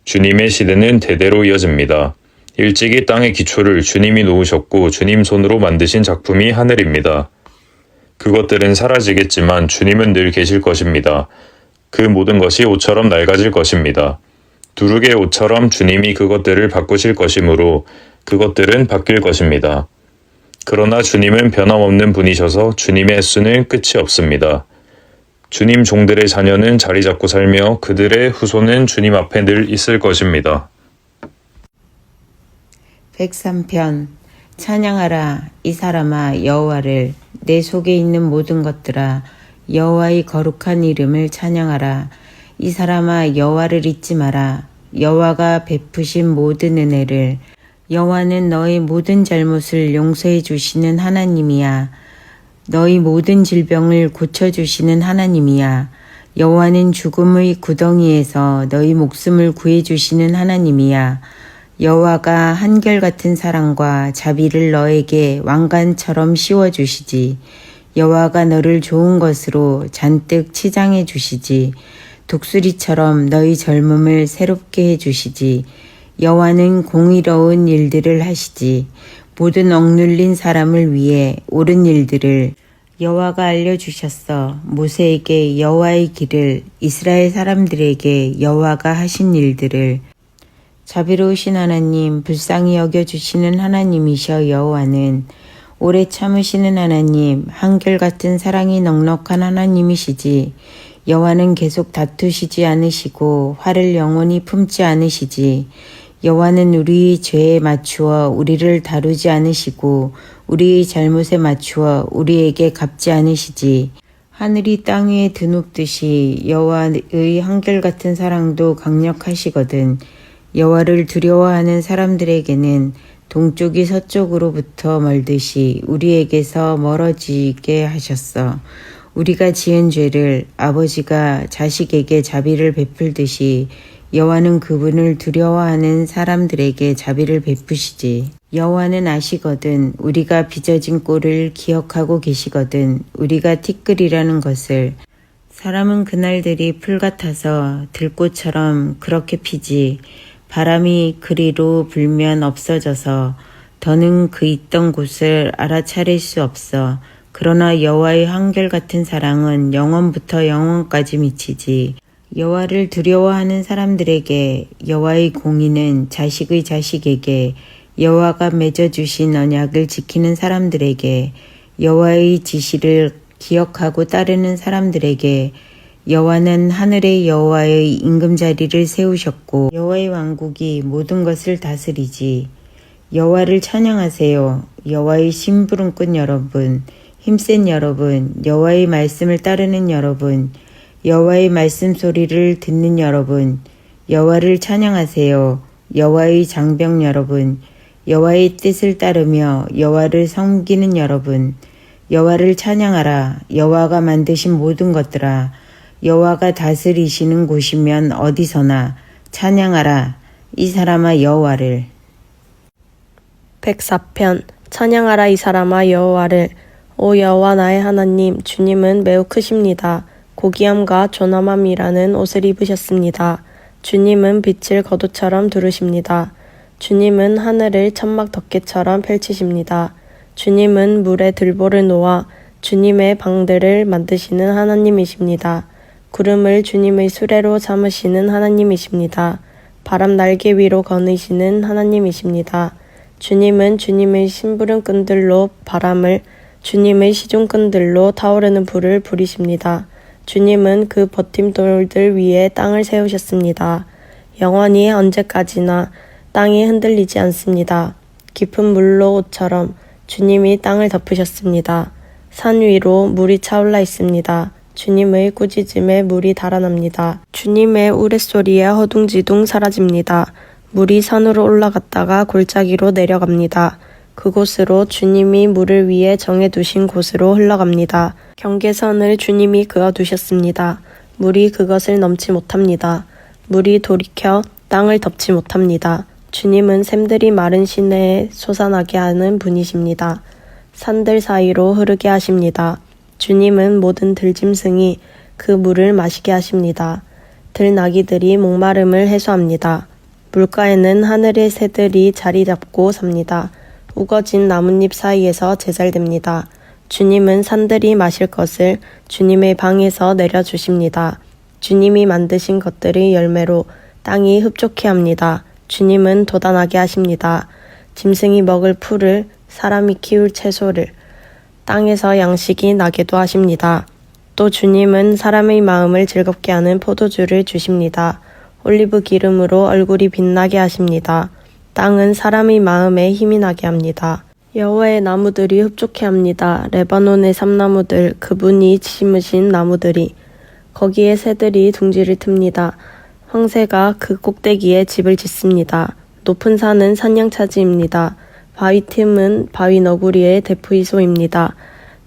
주님의 시대는 대대로 이어집니다. 일찍이 땅의 기초를 주님이 놓으셨고 주님 손으로 만드신 작품이 하늘입니다. 그것들은 사라지겠지만 주님은 늘 계실 것입니다. 그 모든 것이 옷처럼 낡아질 것입니다. 두룩의 옷처럼 주님이 그것들을 바꾸실 것이므로 그것들은 바뀔 것입니다. 그러나 주님은 변함없는 분이셔서 주님의 수는 끝이 없습니다. 주님 종들의 자녀는 자리 잡고 살며 그들의 후손은 주님 앞에 늘 있을 것입니다. 103편 찬양하라 이 사람아 여호와를 내 속에 있는 모든 것들아 여호와의 거룩한 이름을 찬양하라. 이 사람아 여호와를 잊지 마라. 여호와가 베푸신 모든 은혜를 여호와는 너의 모든 잘못을 용서해 주시는 하나님이야. 너희 모든 질병을 고쳐주시는 하나님이야. 여호와는 죽음의 구덩이에서 너희 목숨을 구해주시는 하나님이야. 여호와가 한결같은 사랑과 자비를 너에게 왕관처럼 씌워주시지. 여호와가 너를 좋은 것으로 잔뜩 치장해 주시지. 독수리처럼 너희 젊음을 새롭게 해주시지. 여호와는 공의로운 일들을 하시지. 모든 억눌린 사람을 위해 옳은 일들을 여호와가 알려주셨어. 모세에게 여호와의 길을, 이스라엘 사람들에게 여호와가 하신 일들을. 자비로우신 하나님, 불쌍히 여겨주시는 하나님이셔. 여호와는 오래 참으시는 하나님, 한결같은 사랑이 넉넉한 하나님이시지. 여호와는 계속 다투시지 않으시고 화를 영원히 품지 않으시지. 여호와는 우리의 죄에 맞추어 우리를 다루지 않으시고 우리의 잘못에 맞추어 우리에게 갚지 않으시지. 하늘이 땅 위에 드높듯이 여호와의 한결같은 사랑도 강력하시거든. 여호와를 두려워하는 사람들에게는 동쪽이 서쪽으로부터 멀듯이 우리에게서 멀어지게 하셨어. 우리가 지은 죄를 아버지가 자식에게 자비를 베풀듯이 여호와는 그분을 두려워하는 사람들에게 자비를 베푸시지. 여호와는 아시거든. 우리가 빚어진 꼴을 기억하고 계시거든. 우리가 티끌이라는 것을. 사람은 그날들이 풀 같아서 들꽃처럼 그렇게 피지. 바람이 그리로 불면 없어져서 더는 그 있던 곳을 알아차릴 수 없어. 그러나 여호와의 한결같은 사랑은 영원부터 영원까지 미치지. 여호와를 두려워하는 사람들에게 여호와의 공의는 자식의 자식에게 여호와가 맺어주신 언약을 지키는 사람들에게 여호와의 지시를 기억하고 따르는 사람들에게 여호와는 하늘의 여호와의 임금자리를 세우셨고 여호와의 왕국이 모든 것을 다스리지. 여호와를 찬양하세요. 여호와의 심부름꾼 여러분, 힘센 여러분, 여호와의 말씀을 따르는 여러분, 여호와의 말씀 소리를 듣는 여러분, 여호와를 찬양하세요. 여호와의 장병 여러분, 여호와의 뜻을 따르며 여호와를 섬기는 여러분, 여호와를 찬양하라. 여호와가 만드신 모든 것들아, 여호와가 다스리시는 곳이면 어디서나 찬양하라. 이 사람아 여호와를. 104편 찬양하라 이 사람아 여호와를. 오 여호와 나의 하나님, 주님은 매우 크십니다. 고귀함과 존엄함이라는 옷을 입으셨습니다. 주님은 빛을 거두처럼 두르십니다. 주님은 하늘을 천막 덮개처럼 펼치십니다. 주님은 물에 들보를 놓아 주님의 방들을 만드시는 하나님이십니다. 구름을 주님의 수레로 삼으시는 하나님이십니다. 바람 날개 위로 거느시는 하나님이십니다. 주님은 주님의 심부름끈들로 바람을, 주님의 시중끈들로 타오르는 불을 부리십니다. 주님은 그 버팀돌들 위에 땅을 세우셨습니다. 영원히 언제까지나 땅이 흔들리지 않습니다. 깊은 물로 옷처럼 주님이 땅을 덮으셨습니다. 산 위로 물이 차올라 있습니다. 주님의 꾸짖음에 물이 달아납니다. 주님의 우레소리에 허둥지둥 사라집니다. 물이 산으로 올라갔다가 골짜기로 내려갑니다. 그곳으로 주님이 물을 위해 정해두신 곳으로 흘러갑니다. 경계선을 주님이 그어두셨습니다. 물이 그것을 넘지 못합니다. 물이 돌이켜 땅을 덮지 못합니다. 주님은 샘들이 마른 시내에 솟아나게 하는 분이십니다. 산들 사이로 흐르게 하십니다. 주님은 모든 들짐승이 그 물을 마시게 하십니다. 들나귀들이 목마름을 해소합니다. 물가에는 하늘의 새들이 자리 잡고 삽니다. 우거진 나뭇잎 사이에서 제잘됩니다. 주님은 산들이 마실 것을 주님의 방에서 내려주십니다. 주님이 만드신 것들의 열매로 땅이 흡족해 합니다. 주님은 돋아나게 하십니다. 짐승이 먹을 풀을, 사람이 키울 채소를, 땅에서 양식이 나게도 하십니다. 또 주님은 사람의 마음을 즐겁게 하는 포도주를 주십니다. 올리브 기름으로 얼굴이 빛나게 하십니다. 땅은 사람의 마음에 힘이 나게 합니다. 여호와의 나무들이 흡족해 합니다. 레바논의 삼나무들, 그분이 심으신 나무들이. 거기에 새들이 둥지를 틉니다. 황새가 그 꼭대기에 집을 짓습니다. 높은 산은 산양차지입니다. 바위 틈은 바위 너구리의 대프이소입니다.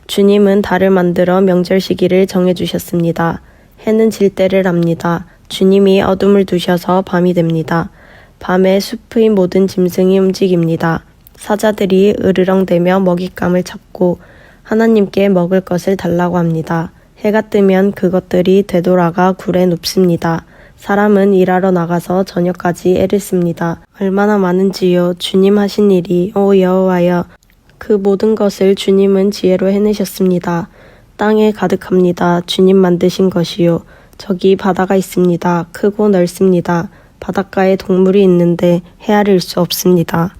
주님은 달을 만들어 명절 시기를 정해주셨습니다. 해는 질 때를 압니다. 주님이 어둠을 두셔서 밤이 됩니다. 밤에 숲의 모든 짐승이 움직입니다. 사자들이 으르렁대며 먹잇감을 찾고 하나님께 먹을 것을 달라고 합니다. 해가 뜨면 그것들이 되돌아가 굴에 눕습니다. 사람은 일하러 나가서 저녁까지 애를 씁니다. 얼마나 많은지요. 주님 하신 일이 오 여호와여. 그 모든 것을 주님은 지혜로 해내셨습니다. 땅에 가득합니다. 주님 만드신 것이요. 저기 바다가 있습니다. 크고 넓습니다. 바닷가에 동물이 있는데 헤아릴 수 없습니다.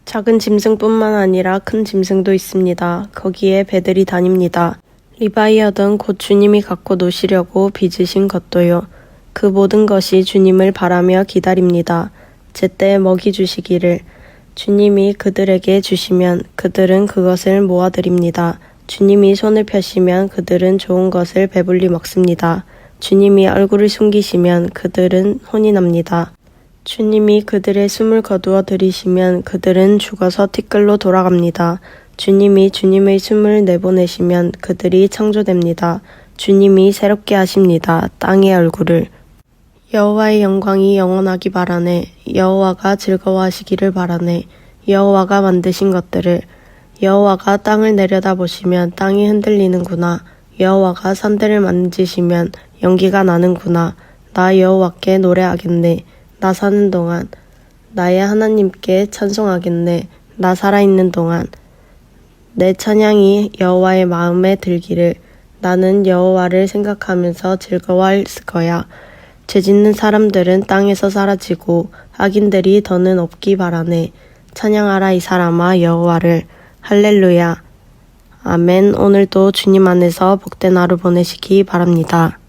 작은 짐승뿐만 아니라 큰 짐승도 있습니다. 거기에 배들이 다닙니다. 리바이어든 곧 주님이 갖고 노시려고 빚으신 것도요. 그 모든 것이 주님을 바라며 기다립니다. 제때 먹이 주시기를. 주님이 그들에게 주시면 그들은 그것을 모아드립니다. 주님이 손을 펴시면 그들은 좋은 것을 배불리 먹습니다. 주님이 얼굴을 숨기시면 그들은 혼이 납니다. 주님이 그들의 숨을 거두어 들이시면 그들은 죽어서 티끌로 돌아갑니다. 주님이 주님의 숨을 내보내시면 그들이 창조됩니다. 주님이 새롭게 하십니다. 땅의 얼굴을. 여호와의 영광이 영원하기 바라네. 여호와가 즐거워하시기를 바라네. 여호와가 만드신 것들을. 여호와가 땅을 내려다보시면 땅이 흔들리는구나. 여호와가 산들을 만지시면 연기가 나는구나. 나 여호와께 노래하겠네. 나 사는 동안. 나의 하나님께 찬송하겠네. 나 살아있는 동안. 내 찬양이 여호와의 마음에 들기를. 나는 여호와를 생각하면서 즐거워할 거야. 죄짓는 사람들은 땅에서 사라지고 악인들이 더는 없기 바라네. 찬양하라 이 사람아 여호와를. 할렐루야. 아멘. 오늘도 주님 안에서 복된 하루 보내시기 바랍니다.